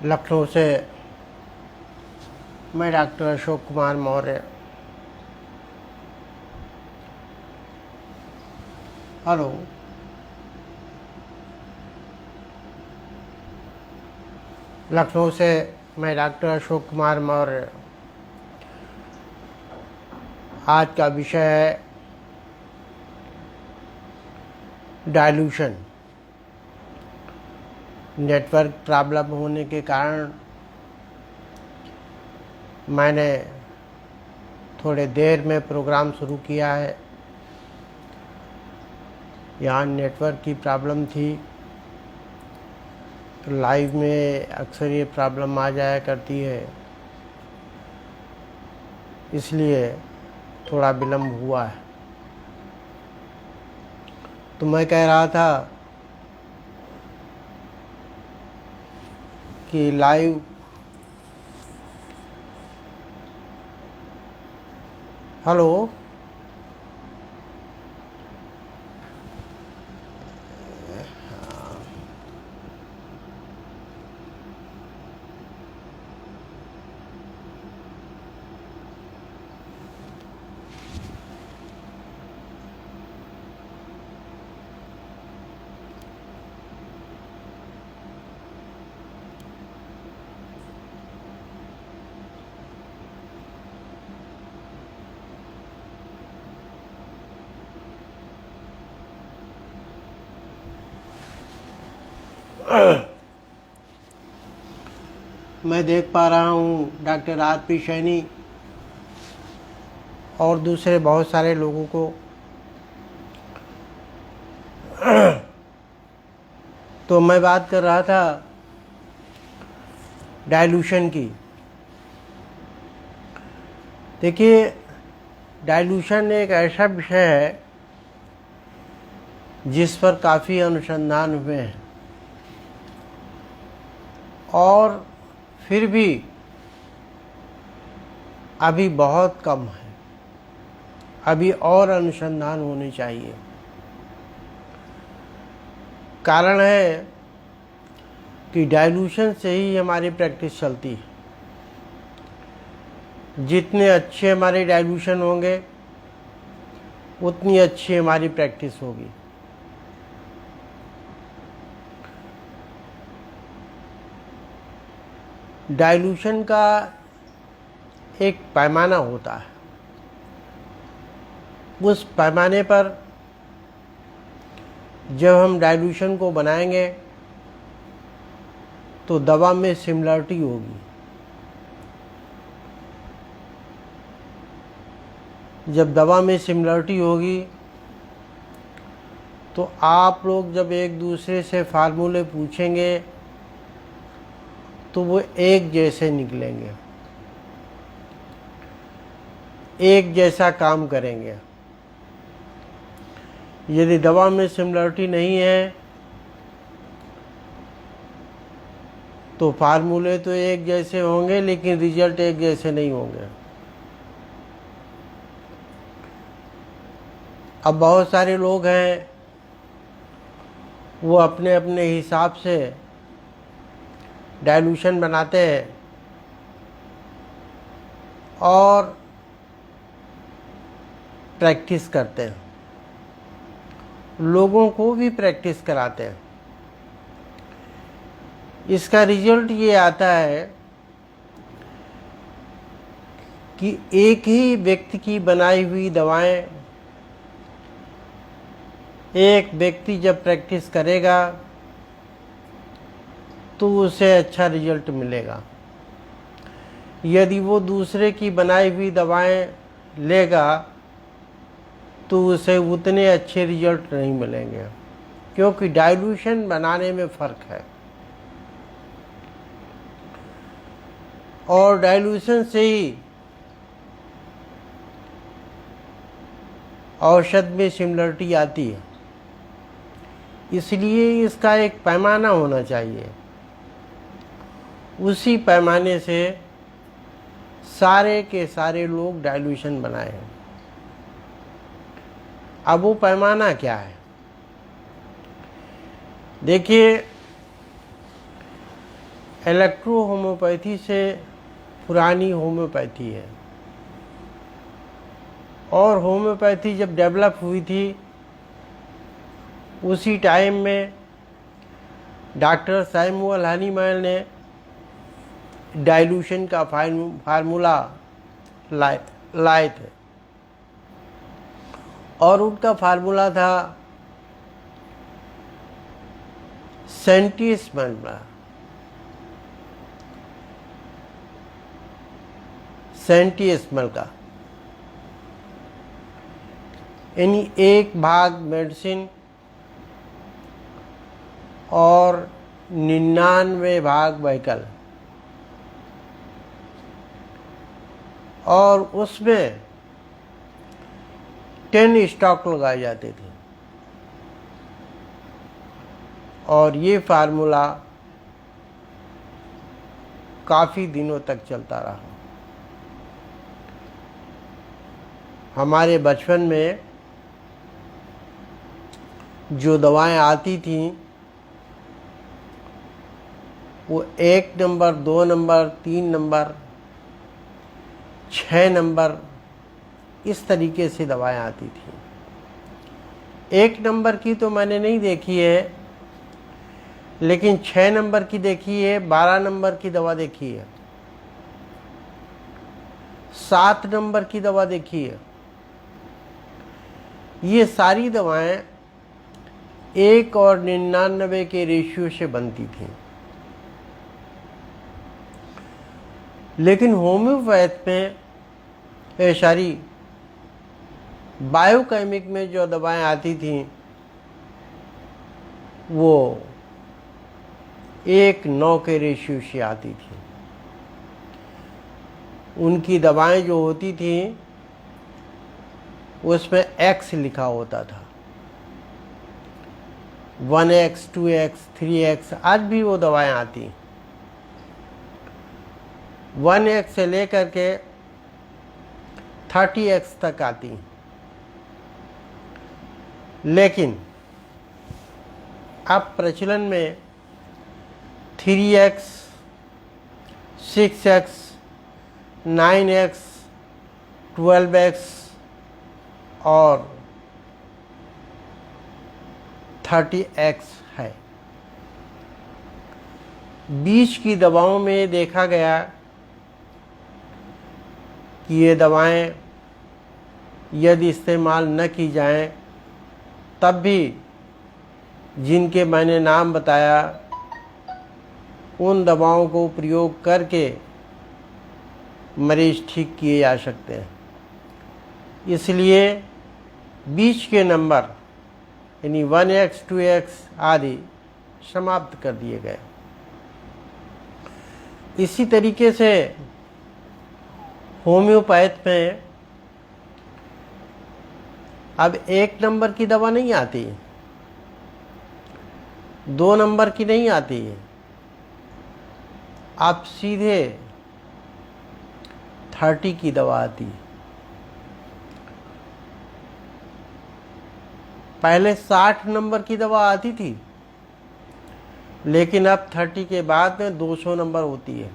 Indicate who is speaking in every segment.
Speaker 1: लखनऊ से मैं doctor Ashok Kumar Maurya. Hello. Lucknow से मैं डॉक्टर अशोक कुमार मौर्य। आज का विषय है डाइल्यूशन। नेटवर्क प्रॉब्लम होने के कारण मैंने थोड़े देर में प्रोग्राम शुरू किया है। यहाँ नेटवर्क की प्रॉब्लम थी, तो लाइव में अक्सर ये प्रॉब्लम आ जाया करती है, इसलिए थोड़ा विलम्ब हुआ है। तो मैं कह रहा था कि लाइव हेलो। मैं देख पा रहा हूँ डॉक्टर आर.पी. सैनी और दूसरे बहुत सारे लोगों को। तो मैं बात कर रहा था डाइल्यूशन की। देखिए, डाइल्यूशन एक ऐसा विषय है जिस पर काफ़ी अनुसंधान हुए हैं, और फिर भी अभी बहुत कम है। अभी और अनुसंधान होने चाहिए। कारण है कि डाइल्यूशन से ही हमारी प्रैक्टिस चलती है। जितने अच्छे हमारे डाइल्यूशन होंगे उतनी अच्छी हमारी प्रैक्टिस होगी। डाइल्यूशन का एक पैमाना होता है। उस पैमाने पर जब हम डाइल्यूशन को बनाएंगे तो दवा में सिमिलरिटी होगी। जब दवा में सिमिलरिटी होगी तो आप लोग जब एक दूसरे से फार्मूले पूछेंगे तो वो एक जैसे निकलेंगे, एक जैसा काम करेंगे। यदि दवा में सिमिलरिटी नहीं है तो फार्मूले तो एक जैसे होंगे लेकिन रिजल्ट एक जैसे नहीं होंगे। अब बहुत सारे लोग हैं, वो अपने अपने हिसाब से डाइल्यूशन बनाते हैं और प्रैक्टिस करते हैं, लोगों को भी प्रैक्टिस कराते हैं। इसका रिजल्ट ये आता है कि एक ही व्यक्ति की बनाई हुई दवाएं एक व्यक्ति जब प्रैक्टिस करेगा तो उसे अच्छा रिजल्ट मिलेगा। यदि वो दूसरे की बनाई हुई दवाएं लेगा तो उसे उतने अच्छे रिजल्ट नहीं मिलेंगे, क्योंकि डाइल्यूशन बनाने में फ़र्क है। और डाइल्यूशन से ही औषध में सिमिलरिटी आती है। इसलिए इसका एक पैमाना होना चाहिए। उसी पैमाने से सारे के सारे लोग डाइल्यूशन बनाए हैं। अब वो पैमाना क्या है? देखिए, इलेक्ट्रो होम्योपैथी से पुरानी होम्योपैथी है, और होम्योपैथी जब डेवलप हुई थी उसी टाइम में डॉक्टर सैमुअल हनीमैन ने डाइल्यूशन का फार्मूला लाए थे, और उनका फार्मूला था सेंटीएसिमल का, यानी 1 भाग मेडिसिन और 99 भाग व्हीकल, और उसमें 10 स्टॉक लगाए जाते थे, और ये फार्मूला काफ़ी दिनों तक चलता रहा। हमारे बचपन में जो दवाएं आती थीं वो 1 नंबर, 2 नंबर, 3 नंबर, 6 नंबर, इस तरीके से दवाएं आती थी। 1 नंबर की तो मैंने नहीं देखी है, लेकिन 6 नंबर की देखी है, 12 नंबर की दवा देखी है, 7 नंबर की दवा देखी है। ये सारी दवाएं 1 और 99 के रेशियो से बनती थी। लेकिन होम्योपैथ में सारी बायोकेमिक में जो दवाएं आती थीं वो 1:9 के रेशियो से आती थी। उनकी दवाएं जो होती थी उसमें X लिखा होता था, 1X, 2X, 3X, आज भी वो दवाएं आती, 1X से लेकर के 30X तक आती। लेकिन अब प्रचलन में 3X, 6X, 9X, 12X और 30X है। बीच की दवाओं में देखा गया कि ये दवाएं यदि इस्तेमाल न की जाएं तब भी जिनके मैंने नाम बताया उन दवाओं को प्रयोग करके मरीज ठीक किए जा सकते हैं। इसलिए बीच के नंबर यानी 1X, 2X आदि समाप्त कर दिए गए। इसी तरीके से होम्योपैथ में अब 1 नंबर की दवा नहीं आती, 2 नंबर की नहीं आती है, अब सीधे 30 की दवा आती है। पहले 60 नंबर की दवा आती थी, लेकिन अब 30 के बाद में 200 नंबर होती है,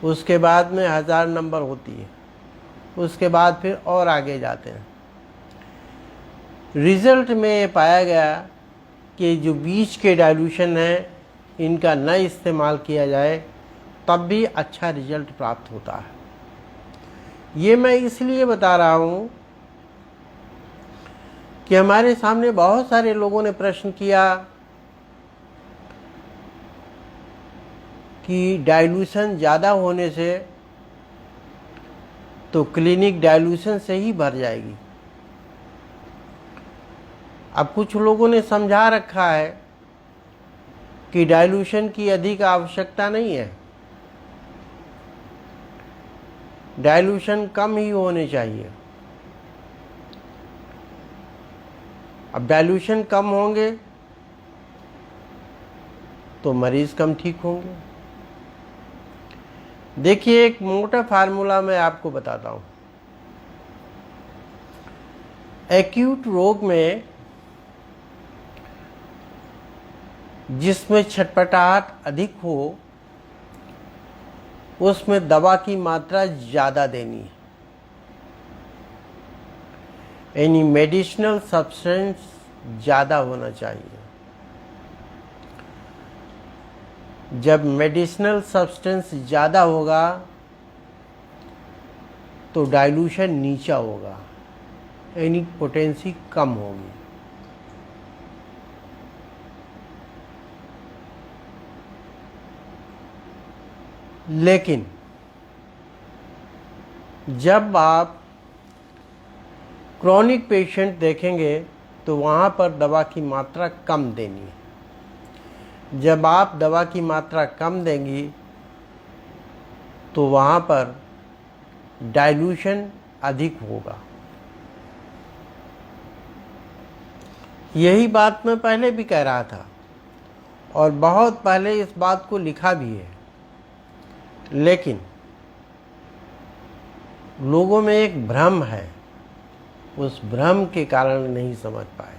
Speaker 1: उसके बाद में 1000 नंबर होती है, उसके बाद फिर और आगे जाते हैं। रिजल्ट में ये पाया गया कि जो बीच के डाइल्यूशन हैं इनका न इस्तेमाल किया जाए तब भी अच्छा रिजल्ट प्राप्त होता है। ये मैं इसलिए बता रहा हूँ कि हमारे सामने बहुत सारे लोगों ने प्रश्न किया कि डाइल्यूशन ज़्यादा होने से तो क्लिनिक डाइल्यूशन से ही भर जाएगी। अब कुछ लोगों ने समझा रखा है कि डाइल्यूशन की अधिक आवश्यकता नहीं है, डाइल्यूशन कम ही होने चाहिए। अब डाइल्यूशन कम होंगे तो मरीज कम ठीक होंगे। देखिए, एक मोटा फार्मूला मैं आपको बताता हूँ। एक्यूट रोग में जिसमें छटपटाहट अधिक हो उसमें दवा की मात्रा ज़्यादा देनी है, यानी मेडिसिनल सब्सटेंस ज़्यादा होना चाहिए। जब मेडिसिनल सब्सटेंस ज़्यादा होगा तो डाइल्यूशन नीचा होगा, यानी पोटेंसी कम होगी। लेकिन जब आप क्रॉनिक पेशेंट देखेंगे तो वहाँ पर दवा की मात्रा कम देनी है। जब आप दवा की मात्रा कम देंगी तो वहाँ पर डाइल्यूशन अधिक होगा। यही बात मैं पहले भी कह रहा था और बहुत पहले इस बात को लिखा भी है, लेकिन लोगों में एक भ्रम है, उस भ्रम के कारण नहीं समझ पाए।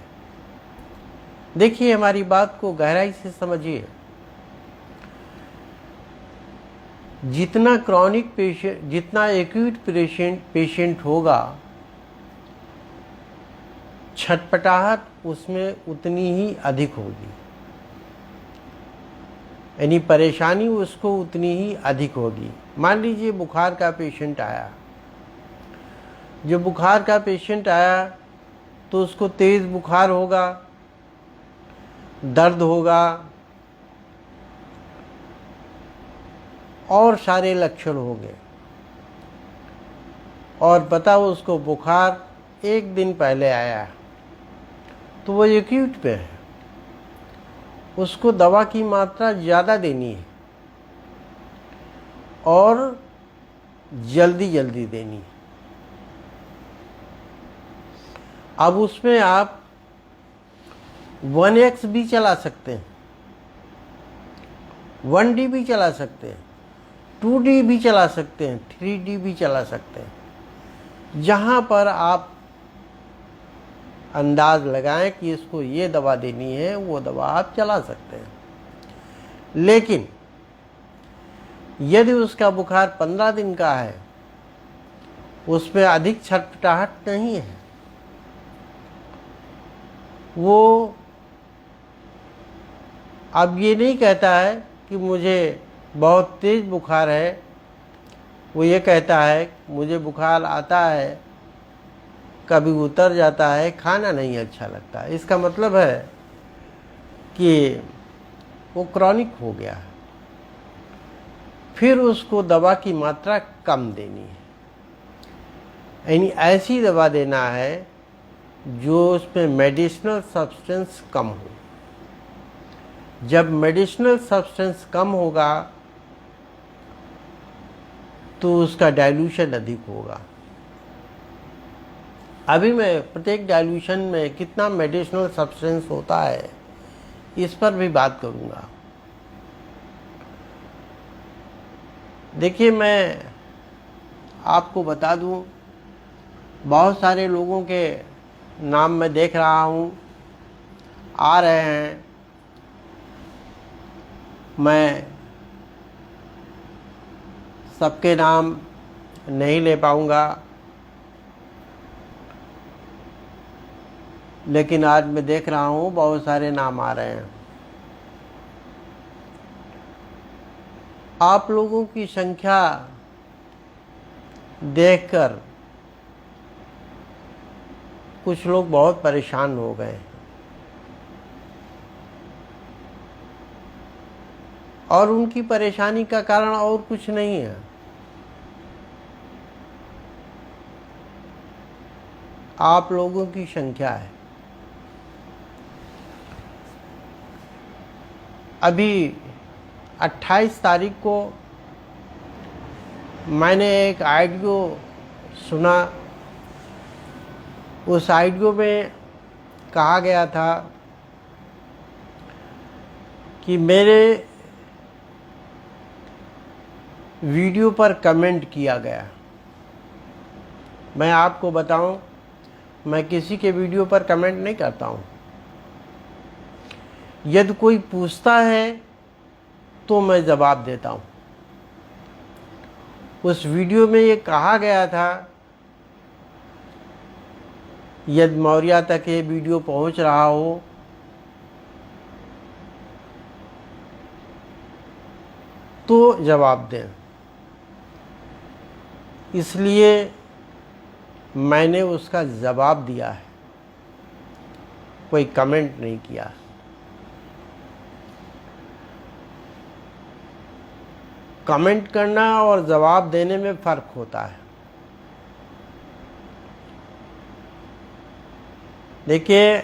Speaker 1: देखिए, हमारी बात को गहराई से समझिए। जितना क्रॉनिक पेशेंट, जितना एक्यूट पेशेंट होगा, छटपटाहट उसमें उतनी ही अधिक होगी, यानी परेशानी उसको उतनी ही अधिक होगी। मान लीजिए बुखार का पेशेंट आया, जो बुखार का पेशेंट आया तो उसको तेज़ बुखार होगा, दर्द होगा और सारे लक्षण होंगे, और बताओ उसको बुखार एक दिन पहले आया तो वो एक्यूट पे है, उसको दवा की मात्रा ज़्यादा देनी है और जल्दी जल्दी देनी है। अब उसमें आप 1x भी चला सकते हैं, 1D भी चला सकते हैं, 2D भी चला सकते हैं, 3D भी चला सकते हैं। जहाँ पर आप अंदाज लगाएं कि इसको ये दवा देनी है, वो दवा आप चला सकते हैं। लेकिन यदि उसका बुखार 15 दिन का है, उसमें अधिक छटपटाहट नहीं है, वो अब ये नहीं कहता है कि मुझे बहुत तेज़ बुखार है, वो ये कहता है मुझे बुखार आता है, कभी उतर जाता है, खाना नहीं अच्छा लगता। इसका मतलब है कि वो क्रॉनिक हो गया है। फिर उसको दवा की मात्रा कम देनी है, यानी ऐसी दवा देना है जो उसमें मेडिसिनल सब्सटेंस कम हो। जब मेडिसिनल सब्सटेंस कम होगा तो उसका डाइल्यूशन अधिक होगा। अभी मैं प्रत्येक डाइल्यूशन में कितना मेडिसिनल सब्सटेंस होता है इस पर भी बात करूंगा। देखिए, मैं आपको बता दूं, बहुत सारे लोगों के नाम मैं देख रहा हूं आ रहे हैं, मैं सबके नाम नहीं ले पाऊंगा, लेकिन आज मैं देख रहा हूं बहुत सारे नाम आ रहे हैं। आप लोगों की संख्या देखकर कुछ लोग बहुत परेशान हो गए और उनकी परेशानी का कारण और कुछ नहीं है। आप लोगों की संख्या है। अभी 28 तारीख को मैंने एक ऑडियो सुना। उस ऑडियो में कहा गया था कि मेरे वीडियो पर कमेंट किया गया। मैं आपको बताऊं, मैं किसी के वीडियो पर कमेंट नहीं करता हूँ। यदि कोई पूछता है तो मैं जवाब देता हूँ। उस वीडियो में ये कहा गया था, यदि मौर्य तक ये वीडियो पहुँच रहा हो तो जवाब दें। इसलिए मैंने उसका जवाब दिया है, कोई कमेंट नहीं किया। कमेंट करना और जवाब देने में फ़र्क होता है। देखिए,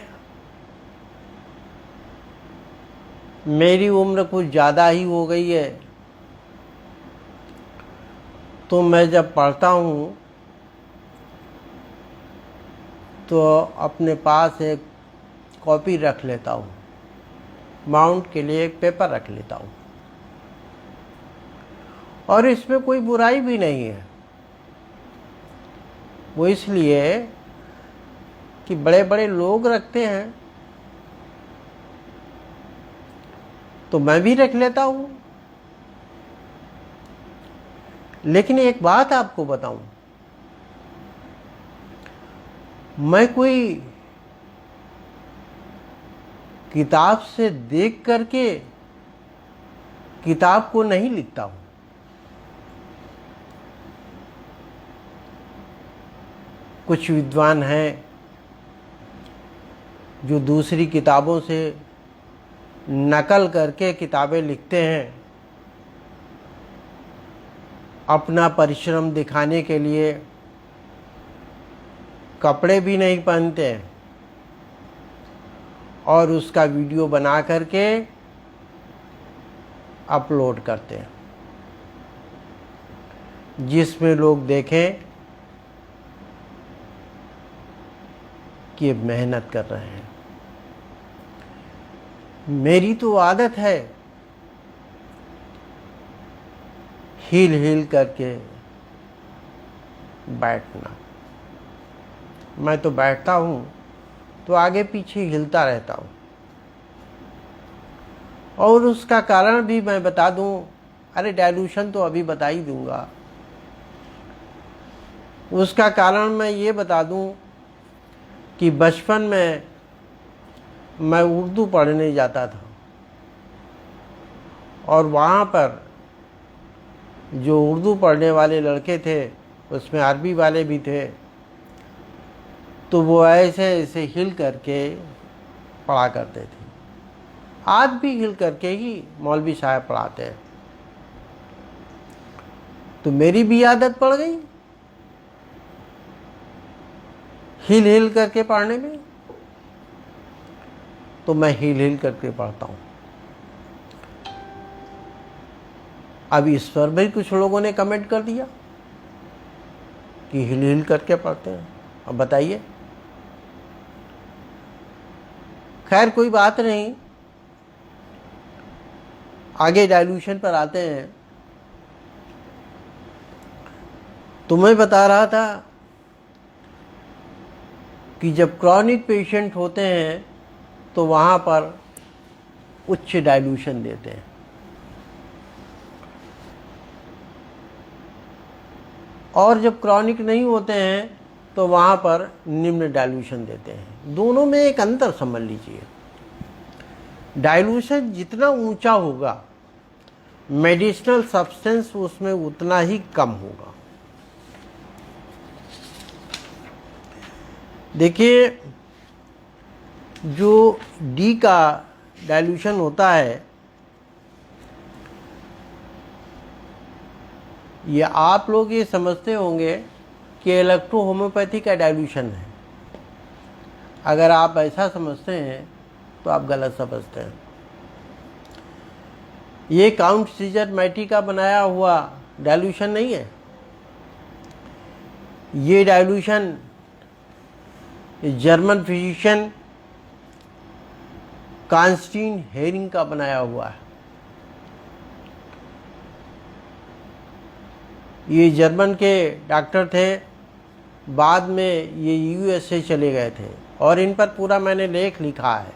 Speaker 1: मेरी उम्र कुछ ज़्यादा ही हो गई है, तो मैं जब पढ़ता हूँ तो अपने पास एक कॉपी रख लेता हूँ, माउंट के लिए एक पेपर रख लेता हूँ, और इसमें कोई बुराई भी नहीं है। वो इसलिए कि बड़े बड़े लोग रखते हैं तो मैं भी रख लेता हूँ। लेकिन एक बात आपको बताऊं, मैं कोई किताब से देख करके किताब को नहीं लिखता हूं। कुछ विद्वान हैं जो दूसरी किताबों से नकल करके किताबें लिखते हैं, अपना परिश्रम दिखाने के लिए कपड़े भी नहीं पहनते और उसका वीडियो बना करके अपलोड करते हैं, जिसमें लोग देखें कि मेहनत कर रहे हैं। मेरी तो आदत है हिल हिल करके बैठना। मैं तो बैठता हूँ तो आगे पीछे हिलता रहता हूँ, और उसका कारण भी मैं बता दूँ। अरे डायलूशन तो अभी बता ही दूंगा। उसका कारण मैं ये बता दूँ कि बचपन में मैं उर्दू पढ़ने जाता था, और वहाँ पर जो उर्दू पढ़ने वाले लड़के थे उसमें अरबी वाले भी थे, तो वो ऐसे ऐसे हिल करके पढ़ा करते थे। आज भी हिल करके ही मौलवी साहब पढ़ाते हैं। तो मेरी भी आदत पड़ गई हिल हिल करके पढ़ने में, तो मैं हिल हिल करके पढ़ता हूँ। अब इस पर भी कुछ लोगों ने कमेंट कर दिया कि हिल हिल करके पढ़ते हैं। अब बताइए, खैर कोई बात नहीं, आगे डायलूशन पर आते हैं। तो मैं बता रहा था कि जब क्रॉनिक पेशेंट होते हैं तो वहाँ पर उच्च डायलूशन देते हैं, और जब क्रॉनिक नहीं होते हैं तो वहाँ पर निम्न डायलूशन देते हैं। दोनों में एक अंतर समझ लीजिए। डायलूशन जितना ऊंचा होगा, मेडिसिनल सब्सटेंस उसमें उतना ही कम होगा। देखिए, जो डी का डायलूशन होता है, ये आप लोग ये समझते होंगे कि इलेक्ट्रो होम्योपैथी का डायलूशन है। अगर आप ऐसा समझते हैं तो आप गलत समझते हैं। ये काउंट सीजर मैटी का बनाया हुआ डायलूशन नहीं है। ये डायलूशन जर्मन फिजिशियन कांस्टीन हेरिंग का बनाया हुआ है। ये जर्मन के डॉक्टर थे बाद में ये यूएसए चले गए थे और इन पर पूरा मैंने लेख लिखा है,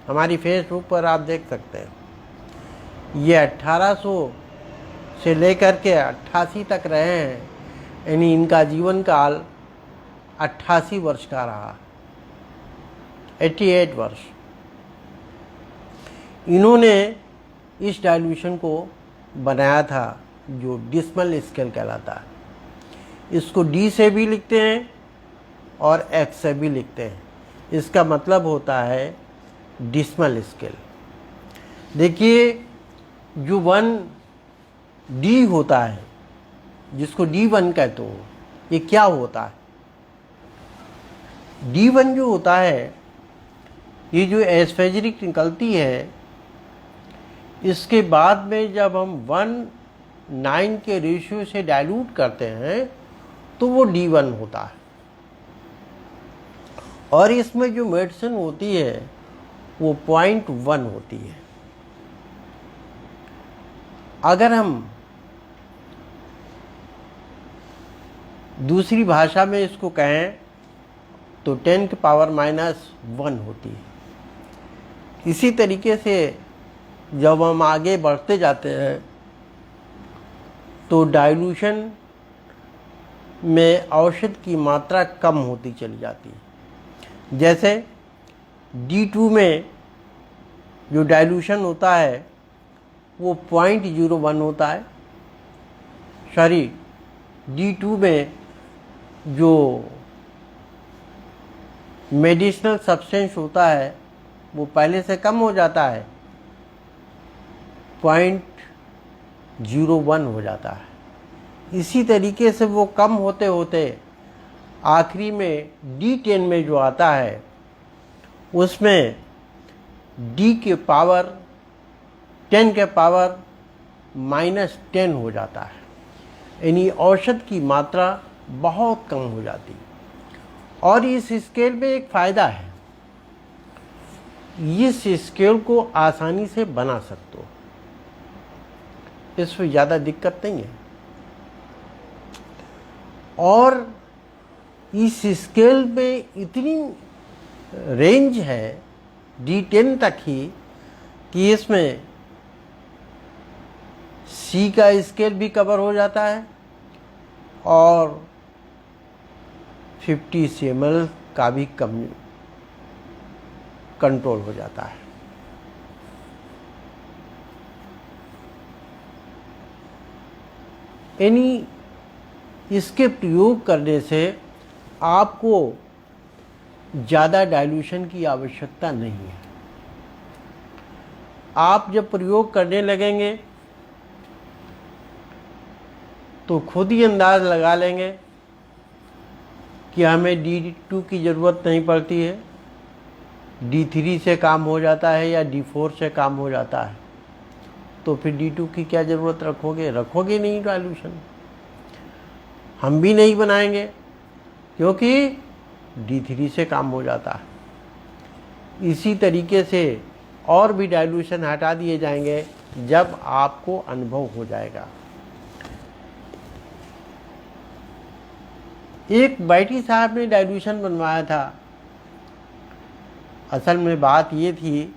Speaker 1: हमारी फेसबुक पर आप देख सकते हैं। ये 1800 से लेकर के 88 तक रहे हैं, यानी इनका जीवन काल 88 वर्ष का रहा, 88 वर्ष। इन्होंने इस डाइल्यूशन को बनाया था जो डिस्मल स्केल कहलाता है। इसको डी से भी लिखते हैं और एक्स से भी लिखते हैं। इसका मतलब होता है डिस्मल स्केल। देखिए जो 1D होता है, जिसको D1 कहते हो, ये क्या होता है? D1 जो होता है, ये जो एस्फेरिक निकलती है, इसके बाद में जब हम 1:9 के रेशियो से डाइल्यूट करते हैं तो वो D1 होता है। और इसमें जो मेडिसिन होती है वो 0.1 होती है। अगर हम दूसरी भाषा में इसको कहें तो 10⁻⁻1 होती है। इसी तरीके से जब हम आगे बढ़ते जाते हैं तो डाइल्यूशन में औषध की मात्रा कम होती चली जाती है। जैसे D2 में जो डाइल्यूशन होता है वो 0.01 होता है। सॉरी, D2 में जो मेडिसिनल सब्सटेंस होता है वो पहले से कम हो जाता है, 0.01 हो जाता है। इसी तरीके से वो कम होते होते आखिरी में D10 में जो आता है उसमें D के पावर 10 के पावर -10 हो जाता है, यानी औषध की मात्रा बहुत कम हो जाती है। और इस स्केल में एक फ़ायदा है, इस स्केल को आसानी से बना सकते हो, इसमें ज़्यादा दिक्कत नहीं है। और इस स्केल में इतनी रेंज है D10 तक ही कि इसमें C का स्केल भी कवर हो जाता है और 50 cml का भी कम कंट्रोल हो जाता है। यानी इसके प्रयोग करने से आपको ज़्यादा डाइल्यूशन की आवश्यकता नहीं है। आप जब प्रयोग करने लगेंगे तो खुद ही अंदाज लगा लेंगे कि हमें D2 की ज़रूरत नहीं पड़ती है, D3 से काम हो जाता है या D4 से काम हो जाता है। तो फिर D2 की क्या ज़रूरत रखोगे नहीं डाइल्यूशन। हम भी नहीं बनाएंगे क्योंकि D3 से काम हो जाता है। इसी तरीके से और भी डाइल्यूशन हटा दिए जाएंगे जब आपको अनुभव हो जाएगा। एक बैठी साहब ने डाइल्यूशन बनवाया था। असल में बात ये थी,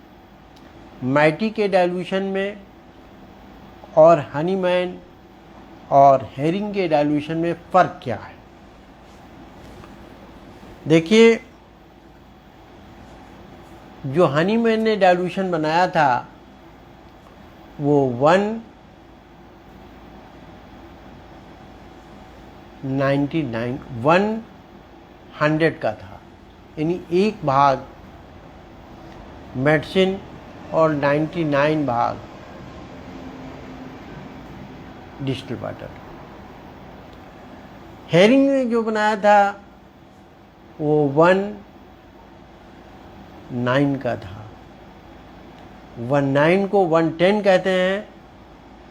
Speaker 1: मैटी के डाइल्यूशन में और हनीमैन और हेरिंग के डाइल्यूशन में फ़र्क क्या है। देखिए, जो हनीमैन ने डाइल्यूशन बनाया था वो 100 का था, यानी 1 भाग मेडिसिन और 99 भाग डिस्टिल वाटर। हेरिंग ने जो बनाया था वो 1:9 का था। 1:9 को 1:10 कहते हैं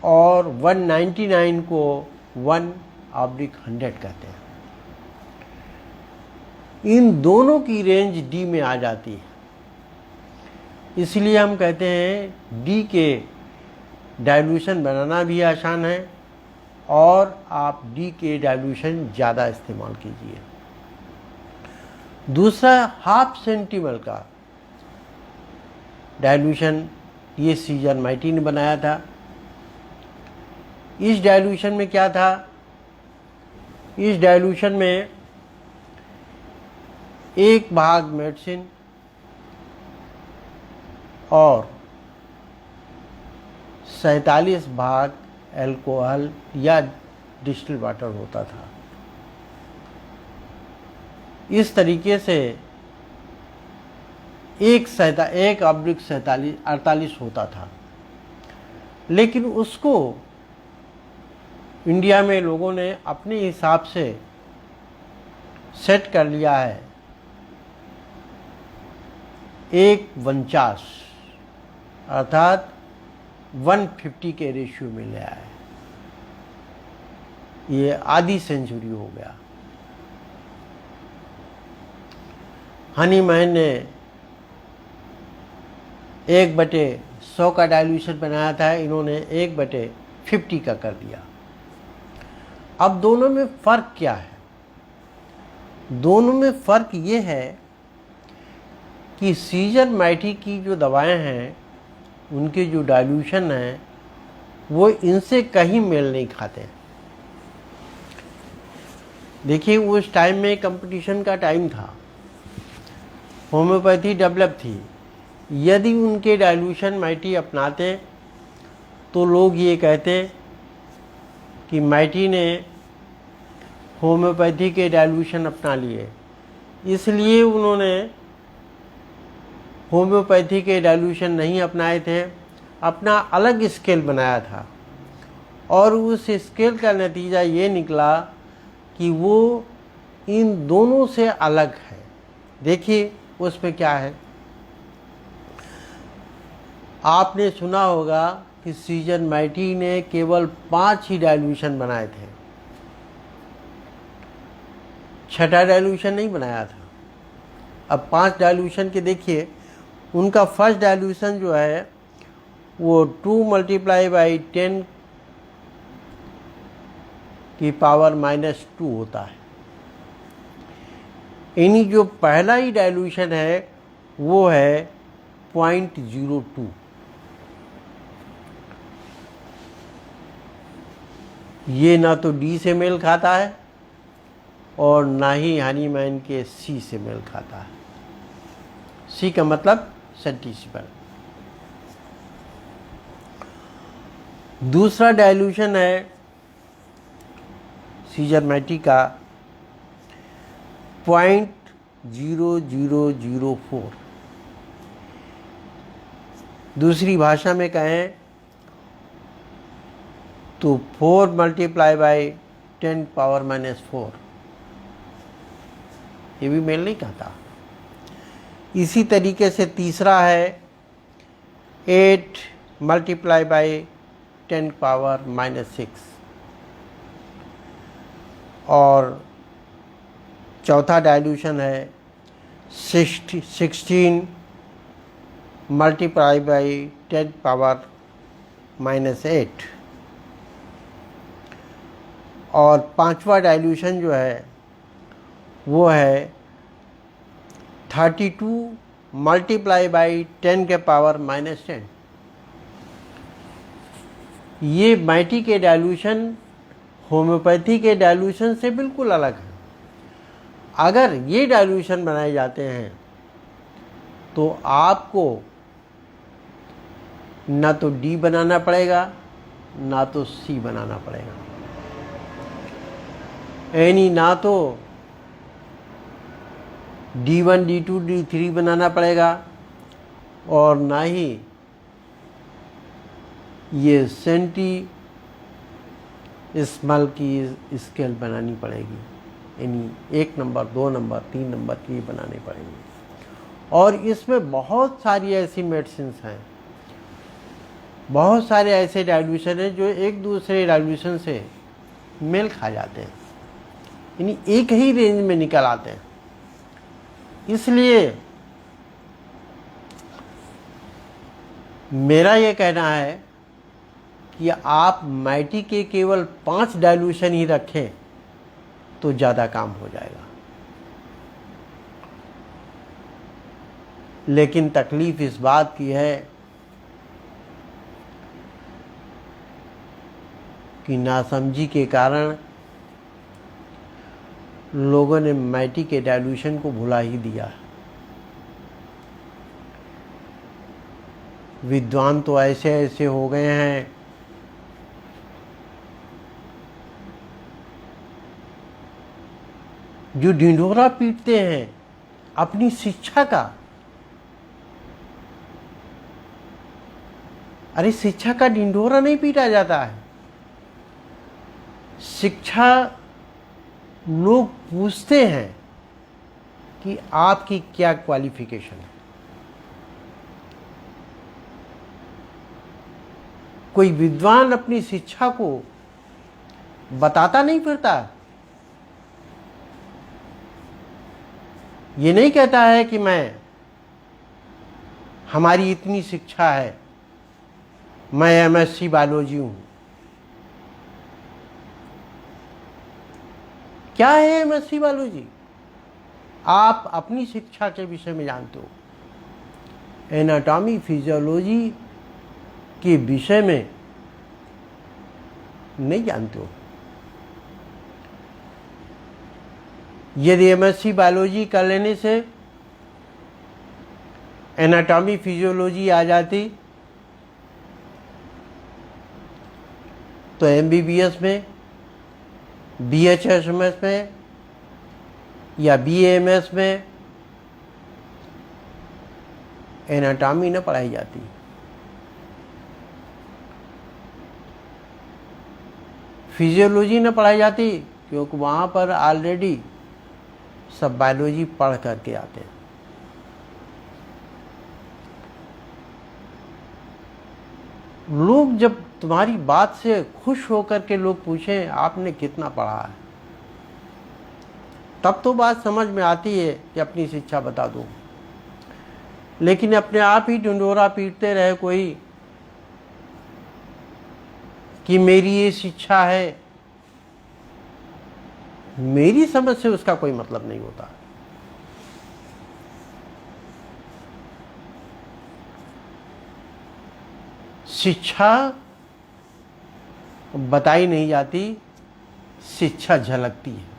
Speaker 1: और 199 को 1/100 कहते हैं। इन दोनों की रेंज डी में आ जाती है, इसलिए हम कहते हैं डी के डाइल्यूशन बनाना भी आसान है और आप डी के डाइल्यूशन ज़्यादा इस्तेमाल कीजिए। दूसरा हाफ सेंटीमल का डाइल्यूशन, ये सीजर माइटी ने बनाया था। इस डाइल्यूशन में क्या था, इस डाइल्यूशन में 1 भाग मेडिसिन और 47 भाग अल्कोहल या डिस्टिल वाटर होता था। इस तरीके से 1/48 होता था। लेकिन उसको इंडिया में लोगों ने अपने हिसाब से सेट कर लिया है 1:49, अर्थात 150 के रेशियो में ले आया है। ये आधी सेंचुरी हो गया। हनीमैन ने 1/100 का डाइल्यूशन बनाया था, इन्होंने 1/50 का कर दिया। अब दोनों में फ़र्क क्या है? दोनों में फ़र्क ये है कि सीजर माइटी की जो दवाएं हैं उनके जो डाइल्यूशन हैं वो इनसे कहीं मेल नहीं खाते। देखिए, उस टाइम में कंपटीशन का टाइम था, होम्योपैथी डेवलप थी। यदि उनके डाइल्यूशन माइटी अपनाते तो लोग ये कहते कि माइटी ने होम्योपैथी के डाइल्यूशन अपना लिए, इसलिए उन्होंने होम्योपैथी के डाइल्यूशन नहीं अपनाए थे, अपना अलग स्केल बनाया था। और उस स्केल का नतीजा ये निकला कि वो इन दोनों से अलग है। देखिए उसमें क्या है। आपने सुना होगा कि सीजर माइटी ने केवल 5 ही डाइल्यूशन बनाए थे, 6ठा डाइल्यूशन नहीं बनाया था। अब 5 डाइल्यूशन के देखिए, उनका फर्स्ट डाइल्यूशन जो है वो 2 × 10 की पावर -2 होता है। यानी जो पहला ही डाइल्यूशन है वो है 0.02। ये ना तो डी से मेल खाता है और ना ही हनीमैन के सी से मेल खाता है। सी का मतलब सेंटीसिपल। दूसरा डाइल्यूशन है सीजर माइटी का 0.0004। दूसरी भाषा में कहें तो 4 × 10⁻⁻⁴। ये भी मेल नहीं खाता। इसी तरीके से तीसरा है 8 × 10⁻⁻6। और चौथा डाइल्यूशन है 16 × 10⁻⁻8। और पांचवा डाइल्यूशन जो है वो है 32 × 10⁻⁻10। ये माइटी के डाइल्यूशन होम्योपैथी के डाइल्यूशन से बिल्कुल अलग है। अगर ये डाइल्यूशन बनाए जाते हैं तो आपको ना तो डी बनाना पड़ेगा ना तो सी बनाना पड़ेगा, यानी ना तो D1 D2 D3 बनाना पड़ेगा और ना ही ये सेंटीसिमल की स्केल बनानी पड़ेगी, यानी 1 नंबर 2 नंबर 3 नंबर की बनानी पड़ेगी। और इसमें बहुत सारी ऐसी मेडिसिन हैं, बहुत सारे ऐसे डाइल्यूशन हैं जो एक दूसरे डाइल्यूशन से मेल खा जाते हैं, यानी एक ही रेंज में निकल आते हैं। इसलिए मेरा ये कहना है कि आप माइटी के केवल 5 डाइल्यूशन ही रखें तो ज़्यादा काम हो जाएगा। लेकिन तकलीफ इस बात की है कि नासमझी के कारण लोगों ने मैटी के डाइल्यूशन को भुला ही दिया। विद्वान तो ऐसे ऐसे हो गए हैं जो ढिंढोरा पीटते हैं अपनी शिक्षा का। अरे शिक्षा का ढिंढोरा नहीं पीटा जाता है। शिक्षा लोग पूछते हैं कि आपकी क्या क्वालिफिकेशन है। कोई विद्वान अपनी शिक्षा को बताता नहीं फिरता। ये नहीं कहता है कि हमारी इतनी शिक्षा है, मैं एमएससी बायोलॉजी हूं। क्या है एमएससी बायोलॉजी? आप अपनी शिक्षा के विषय में जानते हो, एनाटॉमी फिजियोलॉजी के विषय में नहीं जानते हो। यदि एमएससी बायोलॉजी कर लेने से एनाटॉमी फिजियोलॉजी आ जाती तो एमबीबीएस में, बीएचएमएस में या बीएमएस में एनाटॉमी न पढ़ाई जाती। फिजियोलॉजी न पढ़ाई जाती क्योंकि वहाँ पर ऑलरेडी सब बायोलॉजी पढ़ करके आते हैं। लोग जब तुम्हारी बात से खुश होकर के लोग पूछें आपने कितना पढ़ा है, तब तो बात समझ में आती है कि अपनी शिक्षा बता दो। लेकिन अपने आप ही ढिंढोरा पीटते रहे कोई कि मेरी ये शिक्षा है, मेरी समझ से उसका कोई मतलब नहीं होता। शिक्षा बताई नहीं जाती, शिक्षा झलकती है।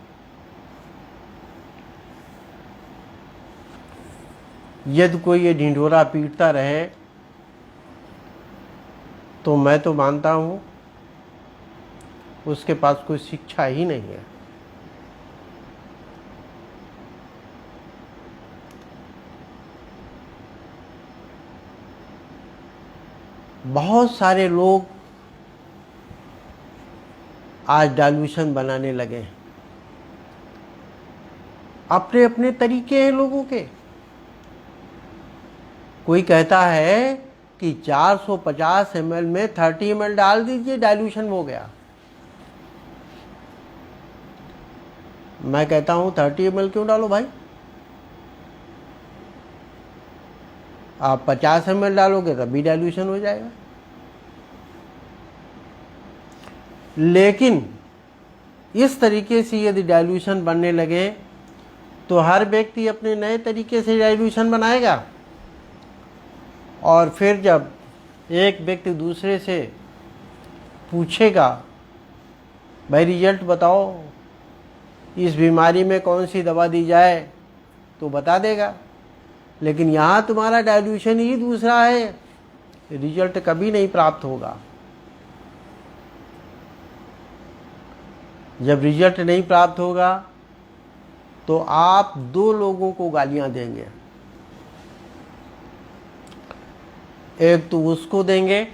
Speaker 1: यदि कोई ये ढिंढोरा पीटता रहे तो मैं तो मानता हूं उसके पास कोई शिक्षा ही नहीं है। बहुत सारे लोग आज डाइल्यूशन बनाने लगे हैं। अपने अपने तरीके हैं लोगों के। कोई कहता है कि 450 ml में 30 ml डाल दीजिए, डाइल्यूशन हो गया। मैं कहता हूं 30 ml क्यों डालो भाई? आप 50 ml डालोगे तब भी डाइल्यूशन हो जाएगा। लेकिन इस तरीके से यदि डाइल्यूशन बनने लगे तो हर व्यक्ति अपने नए तरीके से डाइल्यूशन बनाएगा। और फिर जब एक व्यक्ति दूसरे से पूछेगा भाई रिजल्ट बताओ, इस बीमारी में कौन सी दवा दी जाए, तो बता देगा। लेकिन यहाँ तुम्हारा डाइल्यूशन ही दूसरा है, रिजल्ट कभी नहीं प्राप्त होगा। जब रिजल्ट नहीं प्राप्त होगा तो आप दो लोगों को गालियां देंगे। एक तो उसको देंगे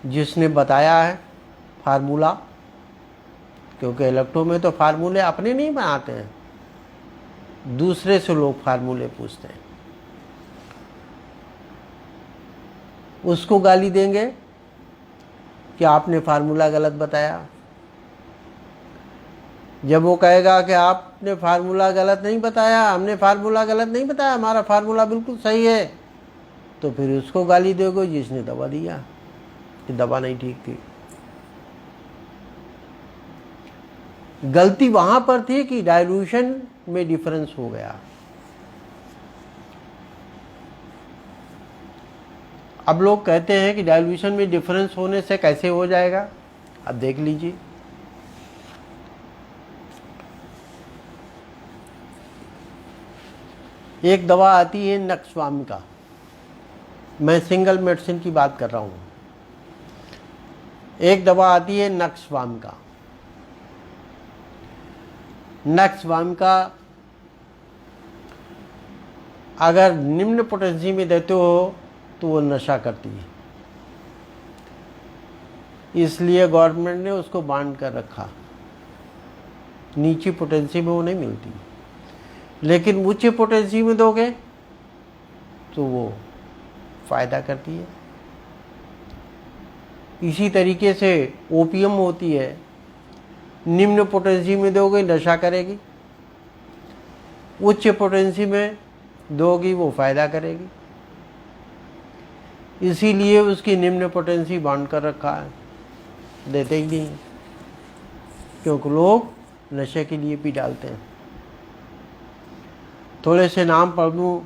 Speaker 1: जिसने बताया है फार्मूला, क्योंकि इलेक्ट्रो में तो फार्मूले अपने नहीं बनाते हैं, दूसरे से लोग फार्मूले पूछते हैं। उसको गाली देंगे कि आपने फार्मूला गलत बताया। जब वो कहेगा कि आपने फार्मूला गलत नहीं बताया, हमने फार्मूला गलत नहीं बताया, हमारा फार्मूला बिल्कुल सही है, तो फिर उसको गाली दोगे जिसने दवा दिया कि दवा नहीं ठीक थी। गलती वहां पर थी कि डाइल्यूशन में डिफरेंस हो गया। अब लोग कहते हैं कि डाइल्यूशन में डिफरेंस होने से कैसे हो जाएगा, अब देख लीजिए। एक दवा आती है नक्सवामिका, मैं सिंगल मेडिसिन की बात कर रहा हूँ। एक दवा आती है नक्सवामिका। नक्सवामिका अगर निम्न पोटेंसी में देते हो तो वो नशा करती है, इसलिए गवर्नमेंट ने उसको बांध कर रखा। नीची पोटेंसी में वो नहीं मिलती, लेकिन उच्च पोटेंसी में दोगे तो वो फायदा करती है। इसी तरीके से ओपियम होती है, निम्न पोटेंसी में दोगे नशा करेगी, उच्च पोटेंसी में दोगी वो फायदा करेगी, इसीलिए उसकी निम्न पोटेंसी बांध कर रखा है, देते ही नहीं, क्योंकि लोग नशे के लिए भी डालते हैं। थोड़े से नाम पढ़ दूँ,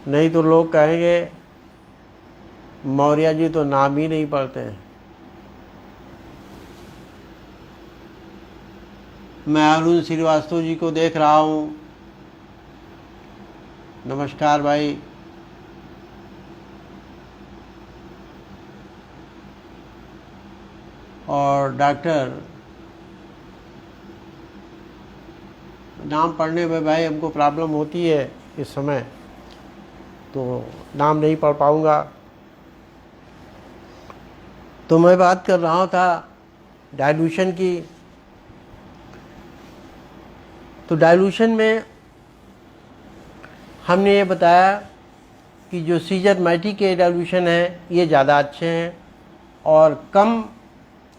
Speaker 1: नहीं तो लोग कहेंगे मौर्य जी तो नाम ही नहीं पढ़ते हैं। मैं अरुण श्रीवास्तव जी को देख रहा हूँ, नमस्कार भाई। और डॉक्टर, नाम पढ़ने में भाई हमको प्रॉब्लम होती है इस समय, तो नाम नहीं पढ़ पाऊँगा। तो मैं बात कर रहा था डाइल्यूशन की। तो डाइल्यूशन में हमने ये बताया कि जो सीजर मैटी के डाइल्यूशन है ये ज़्यादा अच्छे हैं और कम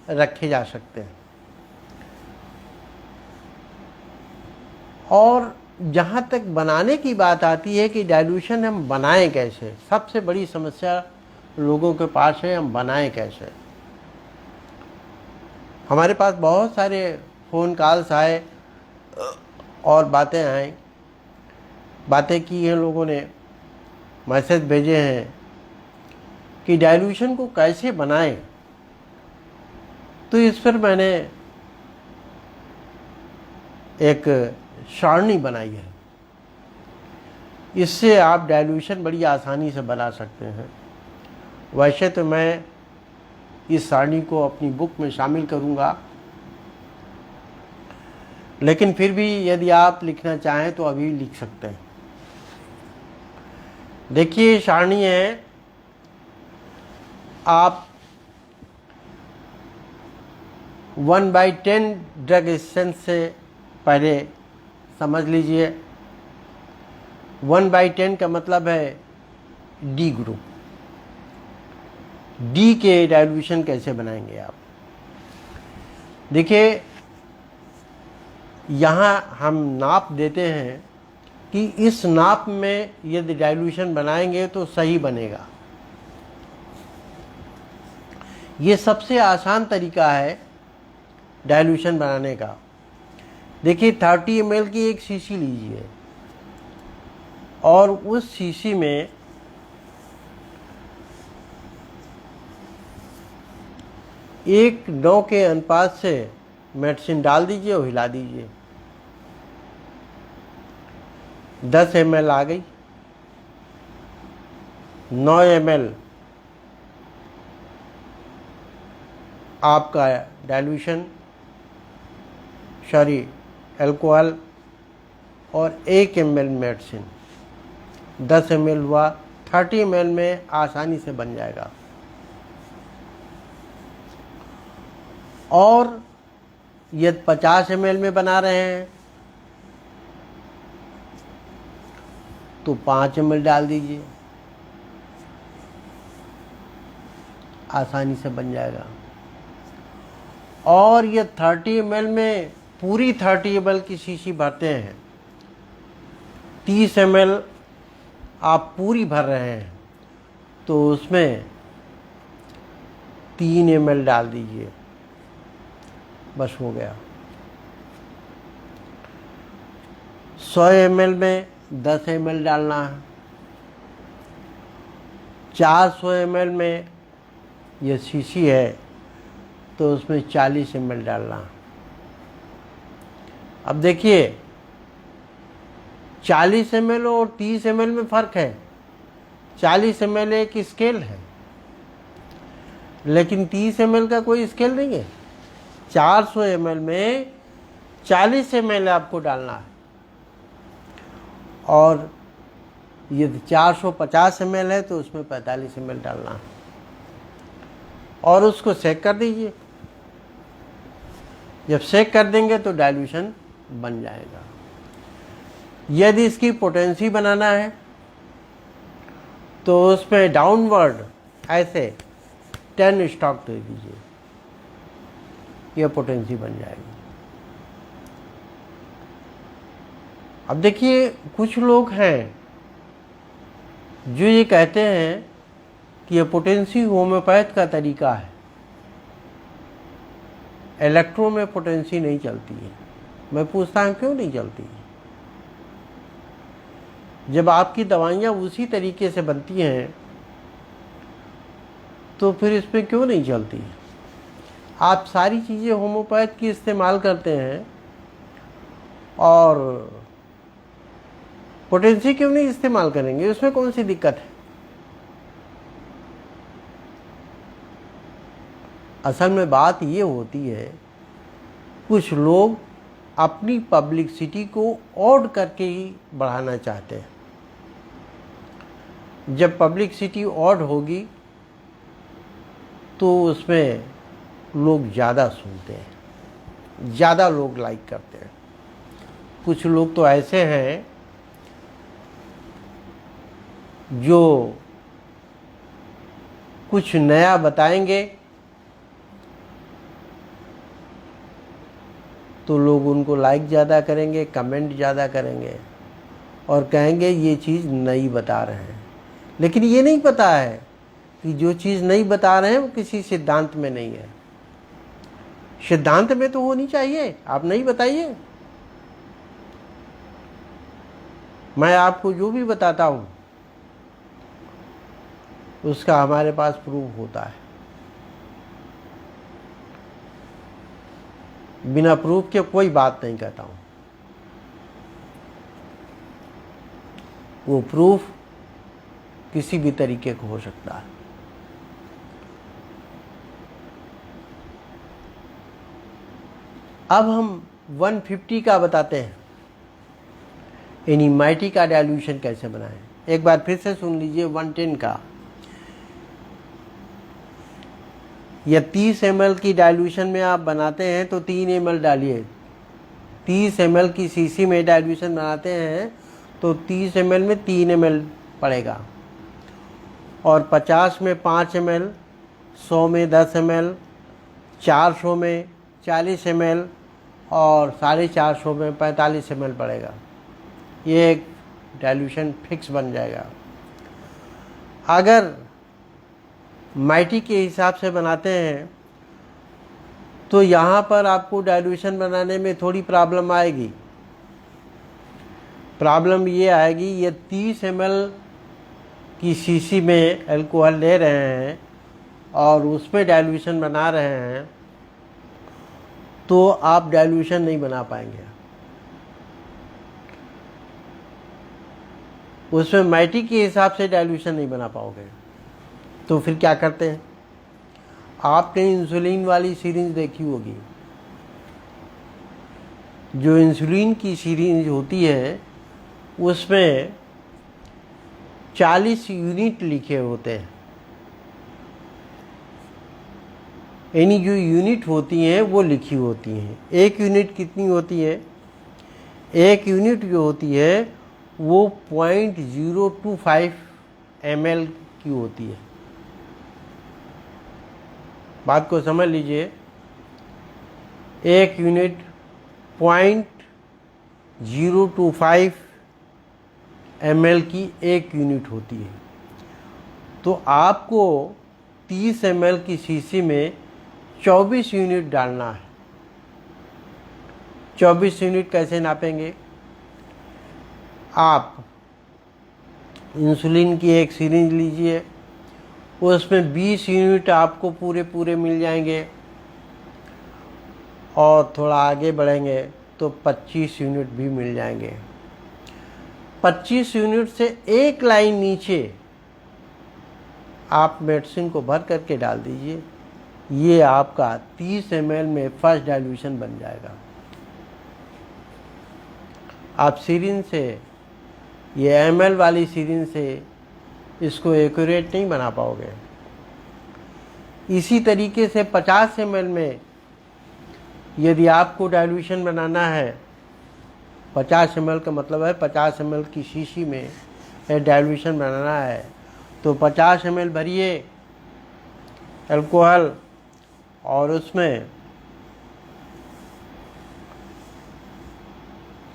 Speaker 1: रखे जा सकते हैं। और जहाँ तक बनाने की बात आती है कि डाइल्यूशन हम बनाएं कैसे, सबसे बड़ी समस्या लोगों के पास है, हम बनाएं कैसे। हमारे पास बहुत सारे फ़ोन कॉल्स आए और बातें आई, बातें की हैं लोगों ने, मैसेज भेजे हैं कि डाइल्यूशन को कैसे बनाएं। तो इस पर मैंने एक सारणी बनाई है, इससे आप डाइल्यूशन बड़ी आसानी से बना सकते हैं। वैसे तो मैं इस सारणी को अपनी बुक में शामिल करूंगा, लेकिन फिर भी यदि आप लिखना चाहें तो अभी लिख सकते हैं। देखिए सारणी है, आप 1/10 ड्रग एसेंस से पहले समझ लीजिए। 1/10 का मतलब है डी ग्रुप। डी के डाइल्यूशन कैसे बनाएंगे आप, देखिए यहाँ हम नाप देते हैं कि इस नाप में यदि डाइल्यूशन बनाएंगे तो सही बनेगा। ये सबसे आसान तरीका है डाइल्यूशन बनाने का। देखिए 30 ml की एक शीशी लीजिए और उस शीशी में एक 9 के अनुपात से मेडिसिन डाल दीजिए और हिला दीजिए। 10 ml आ गई, 9 ml आपका डाइल्यूशन, सॉरी अल्कोहल, और 1 ml मेडिसिन, 10 ml हुआ। 30 ml में आसानी से बन जाएगा। और यदि 50 ml में बना रहे हैं तो 5 ml डाल दीजिए, आसानी से बन जाएगा। और ये 30 ml में पूरी 30 ml की शीशी भरते हैं, 30 ml आप पूरी भर रहे हैं तो उसमें 3 ml डाल दीजिए, बस हो गया। 100 ml में 10 ml डालना है 400 ml में ये शीशी है तो उसमें 40 ml डालना। अब देखिए 40 ml और 30 ml में फ़र्क है। 40 ml एक स्केल है, लेकिन 30 ml का कोई स्केल नहीं है। 400 ml में 40 ml आपको डालना है, और ये 450 ml है तो उसमें 45 ml डालना है, और उसको सेक कर दीजिए। जब सेक कर देंगे तो डाइल्यूशन बन जाएगा। यदि इसकी पोटेंसी बनाना है तो उसमें डाउनवर्ड ऐसे 10 स्टॉक दे दीजिए, यह पोटेंसी बन जाएगी। अब देखिए कुछ लोग हैं जो ये कहते हैं कि यह पोटेंसी होम्योपैथ का तरीका है, इलेक्ट्रो में पोटेंसी नहीं चलती है। मैं पूछता हूँ क्यों नहीं चलती? जब आपकी दवाइयाँ उसी तरीके से बनती हैं तो फिर इसमें क्यों नहीं चलती? आप सारी चीज़ें होम्योपैथ की इस्तेमाल करते हैं और पोटेंसी क्यों नहीं इस्तेमाल करेंगे? उसमें कौन सी दिक्कत है? असल में बात ये होती है, कुछ लोग अपनी पब्लिसिटी को ऑड करके ही बढ़ाना चाहते हैं। जब पब्लिसिटी ऑड होगी तो उसमें लोग ज़्यादा सुनते हैं, ज़्यादा लोग लाइक करते हैं। कुछ लोग तो ऐसे हैं जो कुछ नया बताएंगे तो लोग उनको लाइक ज़्यादा करेंगे, कमेंट ज़्यादा करेंगे और कहेंगे ये चीज़ नई बता रहे हैं। लेकिन ये नहीं पता है कि जो चीज़ नई बता रहे हैं वो किसी सिद्धांत में नहीं है। सिद्धांत में तो होनी चाहिए, आप नहीं बताइए। मैं आपको जो भी बताता हूँ उसका हमारे पास प्रूफ होता है। बिना प्रूफ के कोई बात नहीं कहता हूँ। वो प्रूफ किसी भी तरीके का हो सकता है। अब हम 150 का बताते हैं, एनिमाइटी का डाइल्यूशन कैसे बनाएं। एक बार फिर से सुन लीजिए। 110 का या 30 ml की डाइल्यूशन में आप बनाते हैं तो 3 ml डालिए। 30 ml की शीशी में डाइल्यूशन बनाते हैं तो 30 ml में 3 ml पड़ेगा, और 50 में 5 ml, 100 में 10 ml, 400 में 40 ml और 450 में 45 ml पड़ेगा। ये एक डाइल्यूशन फिक्स बन जाएगा। अगर माइटी के हिसाब से बनाते हैं तो यहाँ पर आपको डाइल्यूशन बनाने में थोड़ी प्रॉब्लम आएगी। प्रॉब्लम ये आएगी, ये 30 ml की शीशी में अल्कोहल ले रहे हैं और उसमें डाइल्यूशन बना रहे हैं तो आप डाइल्यूशन नहीं बना पाएंगे। उसमें माइटी के हिसाब से डाइल्यूशन नहीं बना पाओगे। तो फिर क्या करते हैं? आपने इंसुलिन वाली सीरिंज देखी होगी। जो इंसुलिन की सीरिंज होती है उसमें 40 यूनिट लिखे होते हैं। यानी जो यूनिट होती हैं वो लिखी होती हैं। एक यूनिट कितनी होती है? एक यूनिट जो होती है वो 0.025 ml की होती है। बात को समझ लीजिए। एक यूनिट 0.025 ml की एक यूनिट होती है। तो आपको 30 ml की शीशी में 24 यूनिट डालना है। 24 यूनिट कैसे नापेंगे? आप इंसुलिन की एक सिरिंज लीजिए, उसमें 20 यूनिट आपको पूरे पूरे मिल जाएंगे, और थोड़ा आगे बढ़ेंगे तो 25 यूनिट भी मिल जाएंगे। 25 यूनिट से एक लाइन नीचे आप मेडिसिन को भर करके डाल दीजिए, ये आपका 30 ml में फर्स्ट डाइल्यूशन बन जाएगा। आप सिरिंज से, ये ml वाली सिरिंज से इसको एक्यूरेट नहीं बना पाओगे। इसी तरीके से 50 ml में यदि आपको डाइल्यूशन बनाना है, 50 ml का मतलब है 50 ml की शीशी में डाइल्यूशन बनाना है, तो 50 ml भरिए अल्कोहल, और उसमें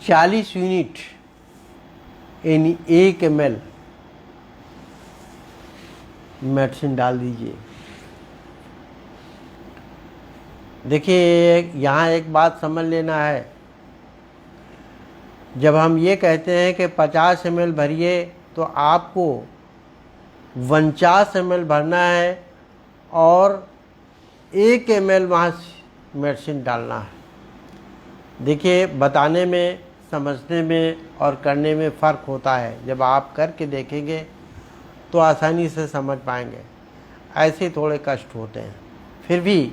Speaker 1: 40 यूनिट यानी 1 ml मेडिसिन डाल दीजिए। देखिए, यहाँ एक बात समझ लेना है, जब हम ये कहते हैं कि 50 ml भरिए, तो आपको 49 ml भरना है और 1 ml वहाँ मेडिसिन डालना है। देखिए, बताने में, समझने में और करने में फ़र्क होता है। जब आप करके देखेंगे तो आसानी से समझ पाएंगे, ऐसे थोड़े कष्ट होते हैं, फिर भी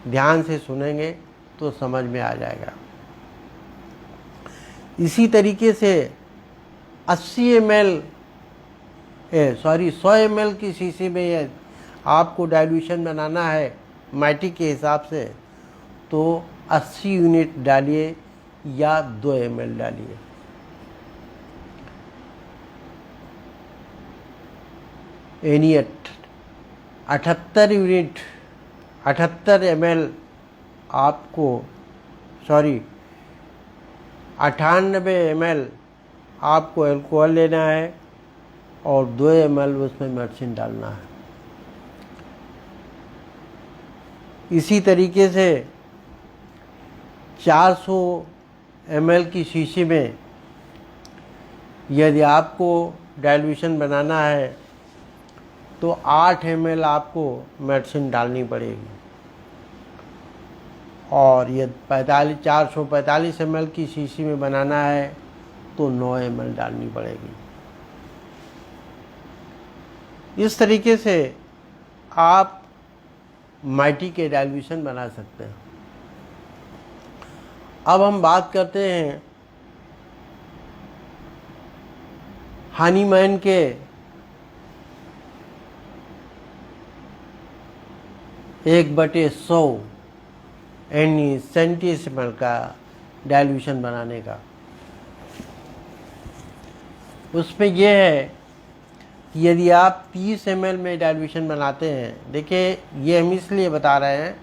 Speaker 1: ध्यान से सुनेंगे तो समझ में आ जाएगा। इसी तरीके से 100 ml की शीशी में ये आपको डाइल्यूशन बनाना है माइटी के हिसाब से, तो 80 यूनिट डालिए या 2 ml डालिए। यानी 78 ml आपको, 98 ml आपको अल्कोहल लेना है और 2 ml उसमें मेडिसिन डालना है। इसी तरीके से 400 ml की शीशी में यदि आपको डाइल्यूशन बनाना है तो 8 ml आपको मेडिसिन डालनी पड़ेगी, और ये 445 ml की शीशी में बनाना है तो 9 ml डालनी पड़ेगी। इस तरीके से आप माइटी के डाइल्यूशन बना सकते हैं। अब हम बात करते हैं हनीमैन के 1/100 यानी सेंटीसिमल का डाइल्यूशन बनाने का। उसमें यह है कि यदि आप 30 ml में डाइल्यूशन बनाते हैं, देखिए ये हम इसलिए बता रहे हैं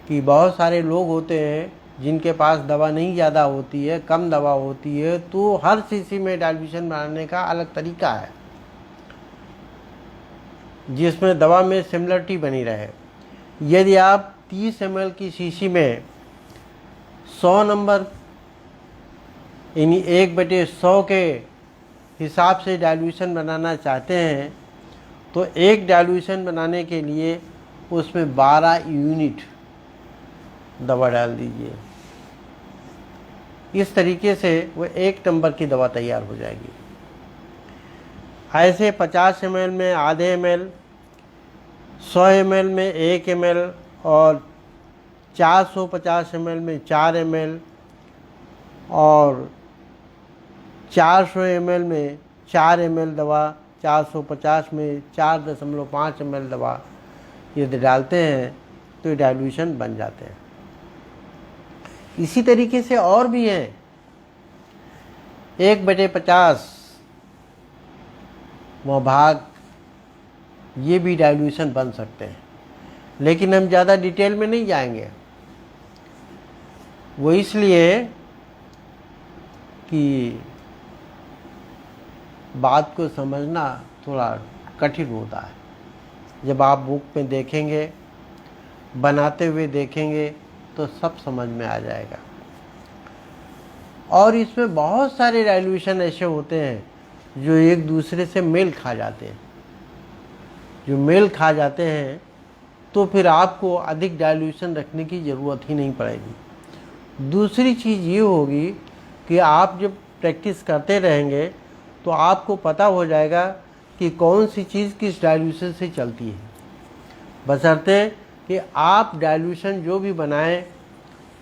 Speaker 1: कि बहुत सारे लोग होते हैं जिनके पास दवा नहीं ज़्यादा होती है, कम दवा होती है, तो हर शीशी में डाइल्यूशन बनाने का अलग तरीका है जिसमें दवा में सिमिलरिटी बनी रहे। यदि आप 30 ml की शीशी में 100 नंबर यानी 1/100 के हिसाब से डाइल्यूशन बनाना चाहते हैं, तो एक डाइल्यूशन बनाने के लिए उसमें 12 यूनिट दवा डाल दीजिए। इस तरीके से वो 1 नंबर की दवा तैयार हो जाएगी। ऐसे 50 ml में आधे ml, 100 ml में 1 ml और 450 ml में 4 ml और 400 ml में 4 ml दवा, 450 में 4.5 ml दवा यदि डालते हैं तो ये डाइल्यूशन बन जाते हैं। इसी तरीके से और भी हैं 1/50 भाग, ये भी डाइल्यूशन बन सकते हैं, लेकिन हम ज़्यादा डिटेल में नहीं जाएंगे। वो इसलिए कि बात को समझना थोड़ा कठिन होता है। जब आप बुक में देखेंगे, बनाते हुए देखेंगे तो सब समझ में आ जाएगा। और इसमें बहुत सारे डाइल्यूशन ऐसे होते हैं जो एक दूसरे से मेल खा जाते हैं। जो मेल खा जाते हैं, तो फिर आपको अधिक डाइल्यूशन रखने की ज़रूरत ही नहीं पड़ेगी। दूसरी चीज़ ये होगी कि आप जब प्रैक्टिस करते रहेंगे तो आपको पता हो जाएगा कि कौन सी चीज़ किस डाइल्यूशन से चलती है, बशर्ते कि आप डाइल्यूशन जो भी बनाएं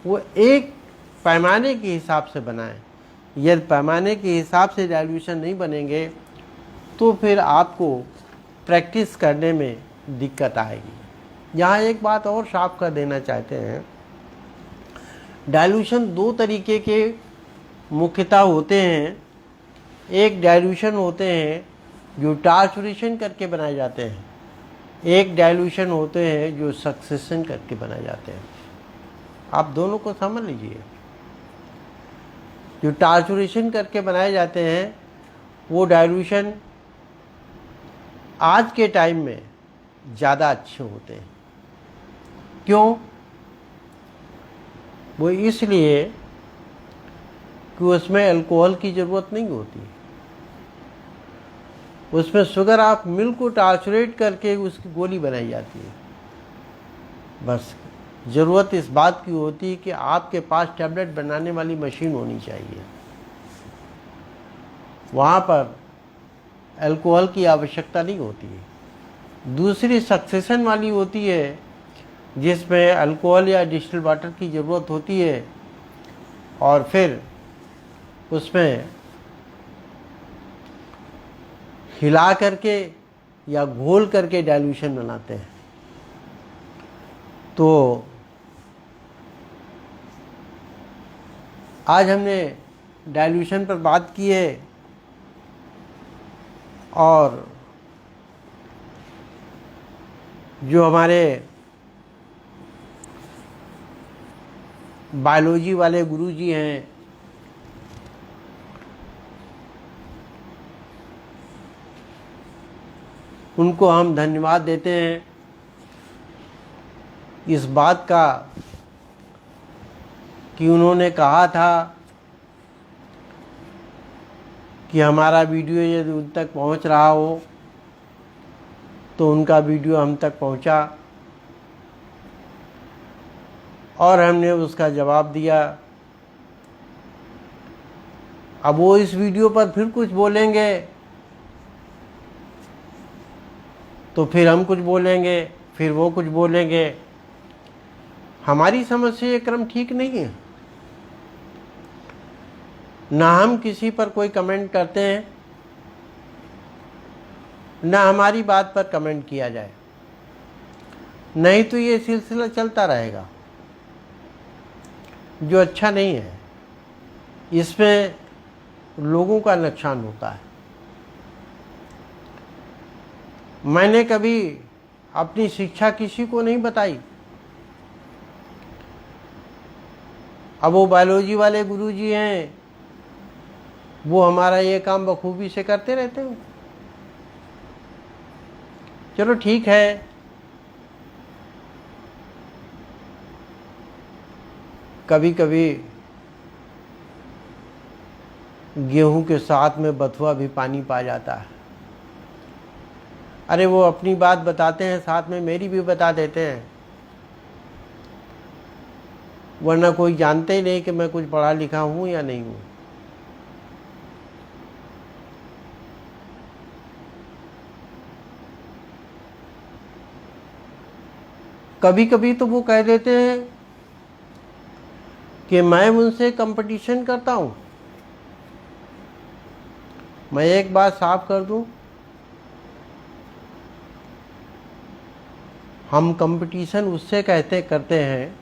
Speaker 1: वो एक पैमाने के हिसाब से बनाएं। यदि पैमाने के हिसाब से डाइल्यूशन नहीं बनेंगे तो फिर आपको प्रैक्टिस करने में दिक्कत आएगी। यहाँ एक बात और साफ कर देना चाहते हैं, डाइल्यूशन दो तरीके के मुख्यतः होते हैं। एक डाइल्यूशन होते हैं जो टार्चुरेशन करके बनाए जाते हैं, एक डाइल्यूशन होते हैं जो सक्सेशन करके बनाए जाते हैं। आप दोनों को समझ लीजिए। जो टार्चुरेशन करके बनाए जाते हैं वो डाइल्यूशन आज के टाइम में ज़्यादा अच्छे होते हैं। क्यों? वो इसलिए कि उसमें अल्कोहल की ज़रूरत नहीं होती। उसमें शुगर ऑफ मिल्क को टार्चुरेट करके उसकी गोली बनाई जाती है। बस ज़रूरत इस बात की होती है कि आपके पास टैबलेट बनाने वाली मशीन होनी चाहिए। वहाँ पर अल्कोहल की आवश्यकता नहीं होती है। दूसरी सक्सेशन वाली होती है जिसमें अल्कोहल या डिस्टिल वाटर की ज़रूरत होती है और फिर उसमें हिला करके या घोल करके डाइल्यूशन बनाते हैं। तो आज हमने डाइल्यूशन पर बात की है और जो हमारे बायोलॉजी वाले गुरुजी हैं उनको हम धन्यवाद देते हैं इस बात का कि उन्होंने कहा था कि हमारा वीडियो यदि उन तक पहुंच रहा हो तो उनका वीडियो हम तक पहुंचा और हमने उसका जवाब दिया। अब वो इस वीडियो पर फिर कुछ बोलेंगे तो फिर हम कुछ बोलेंगे, फिर वो कुछ बोलेंगे। हमारी समझ से ये क्रम ठीक नहीं है। ना हम किसी पर कोई कमेंट करते हैं, ना हमारी बात पर कमेंट किया जाए, नहीं तो ये सिलसिला चलता रहेगा जो अच्छा नहीं है। इसमें लोगों का नुकसान होता है। मैंने कभी अपनी शिक्षा किसी को नहीं बताई। अब वो बायोलॉजी वाले गुरुजी हैं, वो हमारा ये काम बखूबी से करते रहते हैं। चलो ठीक है, कभी कभी गेहूं के साथ में बथुआ भी पानी पा जाता है। अरे वो अपनी बात बताते हैं, साथ में मेरी भी बता देते हैं, वरना कोई जानते ही नहीं कि मैं कुछ पढ़ा लिखा हूं या नहीं हूं। कभी कभी तो वो कह देते हैं कि मैं उनसे कंपटीशन करता हूं। मैं एक बात साफ कर दूं, हम कंपटीशन उससे करते हैं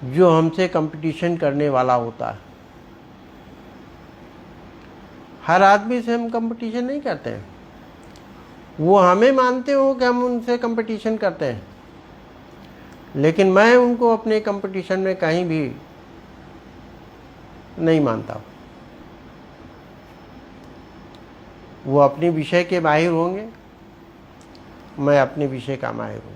Speaker 1: जो हमसे कंपटीशन करने वाला होता है। हर आदमी से हम कंपटीशन नहीं करते हैं। वो हमें मानते हो कि हम उनसे कंपटीशन करते हैं, लेकिन मैं उनको अपने कंपटीशन में कहीं भी नहीं मानता। वो अपने विषय के माहिर होंगे, मैं अपने विषय का माहिर हूँ।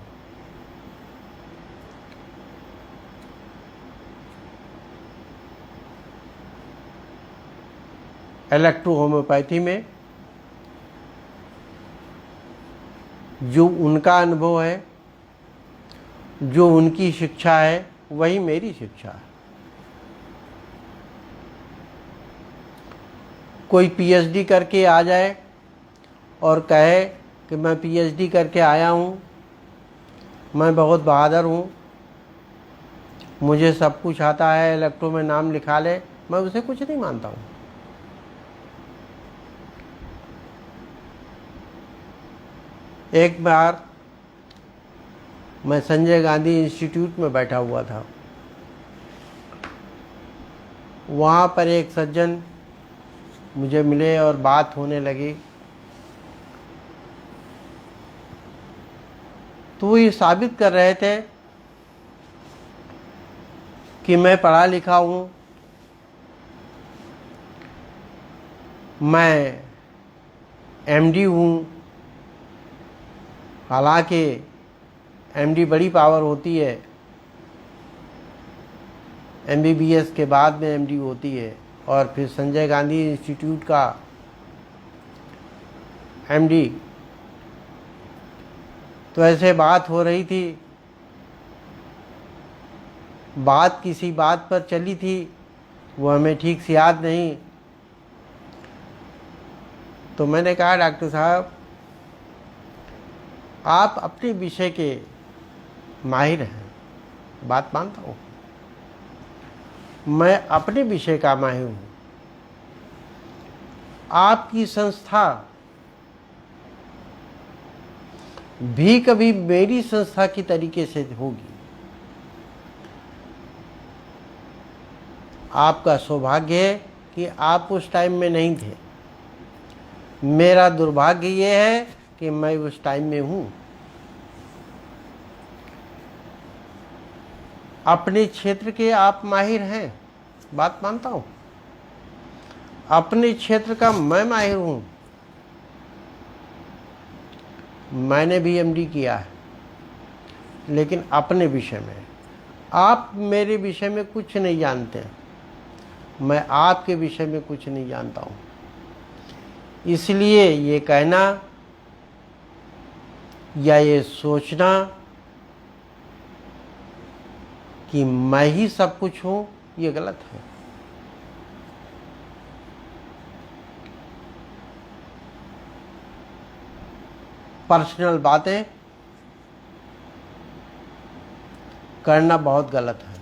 Speaker 1: इलेक्ट्रो होम्योपैथी में जो उनका अनुभव है, जो उनकी शिक्षा है, वही मेरी शिक्षा है। कोई पीएचडी करके आ जाए और कहे कि मैं पीएचडी करके आया हूँ, मैं बहुत बहादुर हूँ, मुझे सब कुछ आता है, इलेक्ट्रो में नाम लिखा ले, मैं उसे कुछ नहीं मानता हूँ। एक बार मैं संजय गांधी इंस्टीट्यूट में बैठा हुआ था। वहाँ पर एक सज्जन मुझे मिले और बात होने लगी। तो ये साबित कर रहे थे कि मैं पढ़ा लिखा हूँ, मैं एमडी हूँ। हालांकि एमडी बड़ी पावर होती है, एमबीबीएस के बाद में एमडी होती है, और फिर संजय गांधी इंस्टीट्यूट का एमडी। तो ऐसे बात हो रही थी, बात किसी बात पर चली थी, वो हमें ठीक से याद नहीं। तो मैंने कहा, डॉक्टर साहब आप अपने विषय के माहिर हैं, बात मानता हूँ, मैं अपने विषय का माहिर हूँ। आपकी संस्था भी कभी मेरी संस्था की तरीके से होगी। आपका सौभाग्य है कि आप उस टाइम में नहीं थे, मेरा दुर्भाग्य ये है कि मैं उस टाइम में हूँ। अपने क्षेत्र के आप माहिर हैं, बात मानता हूँ। अपने क्षेत्र का मैं माहिर हूँ, मैंने भी एमडी किया है, लेकिन अपने विषय में। आप मेरे विषय में कुछ नहीं जानते, मैं आपके विषय में कुछ नहीं जानता हूँ। इसलिए ये कहना या ये सोचना कि मैं ही सब कुछ हूँ, ये गलत है। पर्सनल बातें करना बहुत गलत है।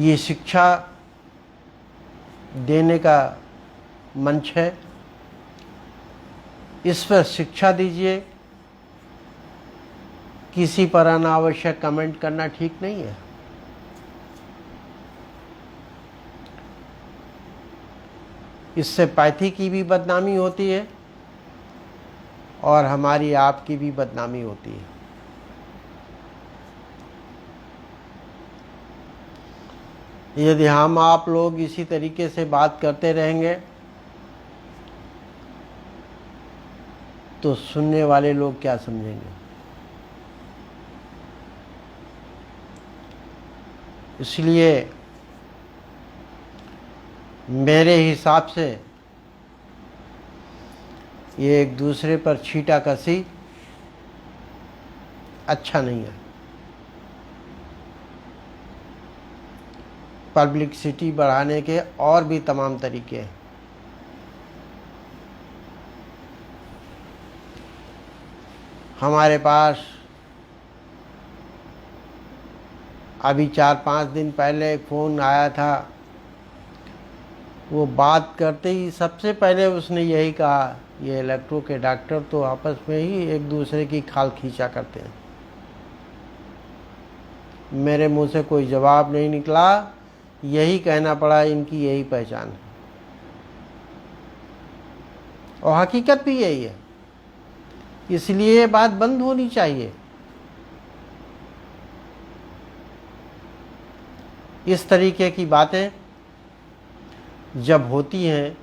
Speaker 1: ये शिक्षा देने का मंच है, इस पर शिक्षा दीजिए। किसी पर अनावश्यक कमेंट करना ठीक नहीं है। इससे पैथी की भी बदनामी होती है और हमारी आपकी भी बदनामी होती है। यदि हम आप लोग इसी तरीके से बात करते रहेंगे तो सुनने वाले लोग क्या समझेंगे। इसलिए मेरे हिसाब से ये एक दूसरे पर छींटाकशी अच्छा नहीं है। पब्लिसिटी बढ़ाने के और भी तमाम तरीके हैं। हमारे पास अभी 4-5 दिन पहले एक फ़ोन आया था। वो बात करते ही सबसे पहले उसने यही कहा, ये इलेक्ट्रो के डॉक्टर तो आपस में ही एक दूसरे की खाल खींचा करते हैं। मेरे मुंह से कोई जवाब नहीं निकला, यही कहना पड़ा, इनकी यही पहचान है। और हकीकत भी यही है। इसलिए ये बात बंद होनी चाहिए। इस तरीके की बातें जब होती हैं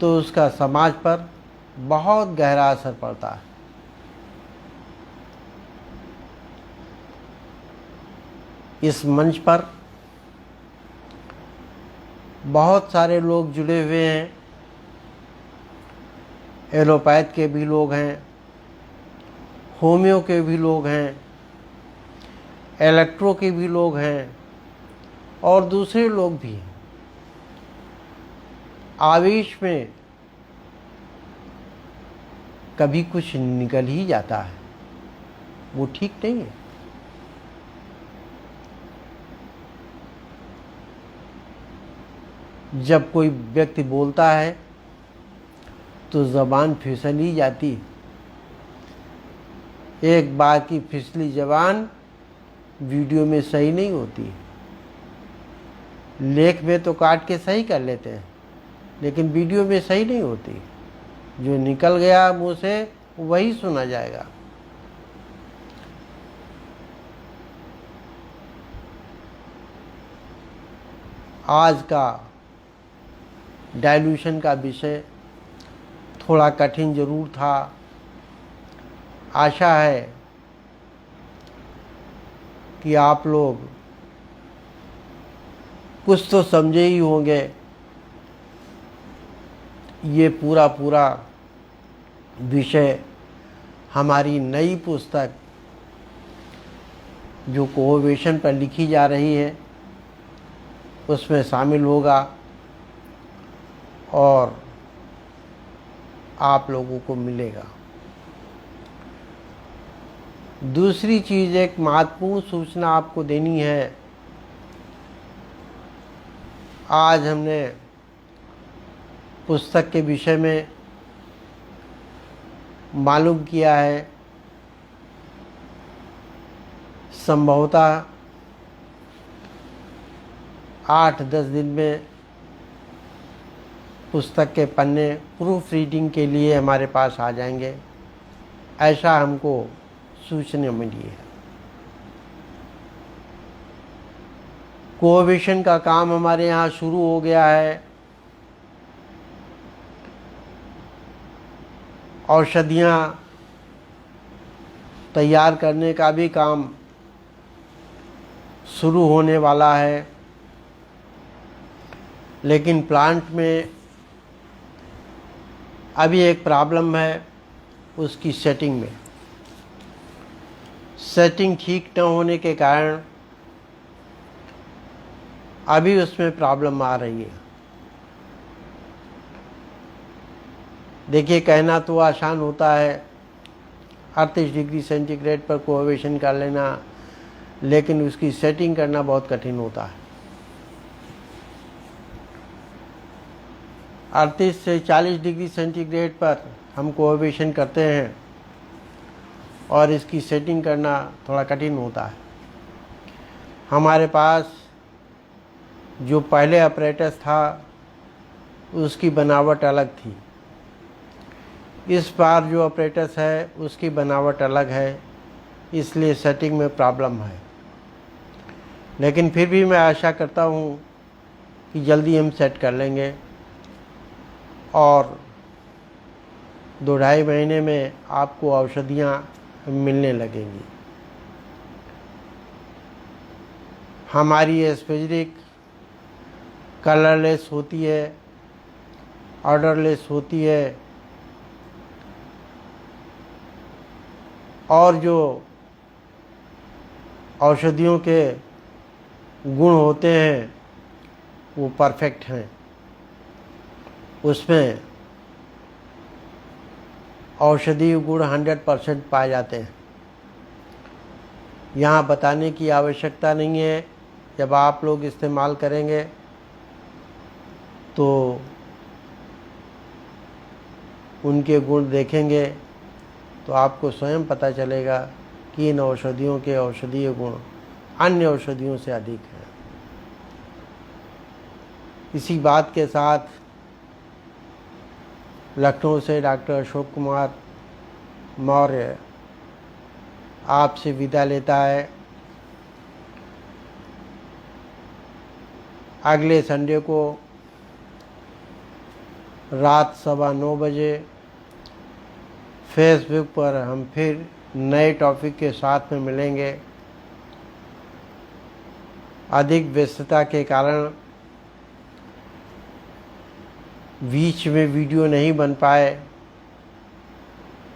Speaker 1: तो उसका समाज पर बहुत गहरा असर पड़ता है। इस मंच पर बहुत सारे लोग जुड़े हुए हैं एलोपैथ के भी लोग हैं, होम्यो के भी लोग हैं, इलेक्ट्रो के भी लोग हैं और दूसरे लोग भी हैं। आवेश में कभी कुछ निकल ही जाता है, वो ठीक नहीं है। जब कोई व्यक्ति बोलता है तो ज़बान फिसल ही जाती है। एक बार की फिसली ज़बान वीडियो में सही नहीं होती। लेख में तो काट के सही कर लेते हैं, लेकिन वीडियो में सही नहीं होती। जो निकल गया मुंह से वही सुना जाएगा। आज का डाइल्यूशन का विषय थोड़ा कठिन जरूर था। आशा है कि आप लोग कुछ तो समझे ही होंगे। ये पूरा विषय हमारी नई पुस्तक जो कोहेशन पर लिखी जा रही है उसमें शामिल होगा और आप लोगों को मिलेगा। दूसरी चीज़, एक महत्वपूर्ण सूचना आपको देनी है। आज हमने पुस्तक के विषय में मालूम किया है, संभवतः 8-10 दिन में पुस्तक के पन्ने प्रूफ रीडिंग के लिए हमारे पास आ जाएंगे, ऐसा हमको सूचना मिली है। कोहेशन का काम हमारे यहाँ शुरू हो गया है। औषधियाँ तैयार करने का भी काम शुरू होने वाला है, लेकिन प्लांट में अभी एक प्रॉब्लम है उसकी सेटिंग में। सेटिंग ठीक न होने के कारण अभी उसमें प्रॉब्लम आ रही है। देखिए, कहना तो आसान होता है 38 डिग्री सेंटीग्रेड पर कोहेशन कर लेना, लेकिन उसकी सेटिंग करना बहुत कठिन होता है। 38 से 40 डिग्री सेंटीग्रेड पर हम कोहेशन करते हैं और इसकी सेटिंग करना थोड़ा कठिन होता है। हमारे पास जो पहले अपरेटस था उसकी बनावट अलग थी। इस बार जो अपरेटस है उसकी बनावट अलग है, इसलिए सेटिंग में प्रॉब्लम है। लेकिन फिर भी मैं आशा करता हूँ कि जल्दी हम सेट कर लेंगे और 2-2.5 महीने में आपको औषधियाँ मिलने लगेंगी। हमारी एस्पेरिक कलरलेस होती है, ऑर्डरलेस होती है और जो औषधियों के गुण होते हैं वो परफेक्ट हैं। उसमें औषधीय गुण 100% पाए जाते हैं। यहाँ बताने की आवश्यकता नहीं है। जब आप लोग इस्तेमाल करेंगे तो उनके गुण देखेंगे तो आपको स्वयं पता चलेगा कि इन औषधियों के औषधीय गुण अन्य औषधियों से अधिक हैं। इसी बात के साथ लखनऊ से डॉक्टर अशोक कुमार मौर्य आपसे विदा लेता है। अगले संडे को रात 9:15 बजे फेसबुक पर हम फिर नए टॉपिक के साथ में मिलेंगे। अधिक व्यस्तता के कारण बीच में वीडियो नहीं बन पाए,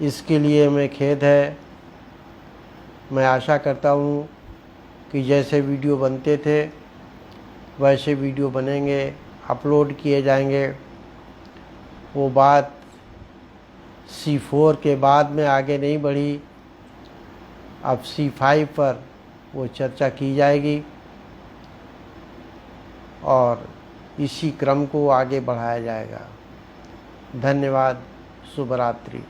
Speaker 1: इसके लिए हमें खेद है। मैं आशा करता हूँ कि जैसे वीडियो बनते थे वैसे वीडियो बनेंगे, अपलोड किए जाएंगे। वो बात C4 के बाद में आगे नहीं बढ़ी, अब C5 पर वो चर्चा की जाएगी और इसी क्रम को आगे बढ़ाया जाएगा। धन्यवाद। शुभ रात्रि।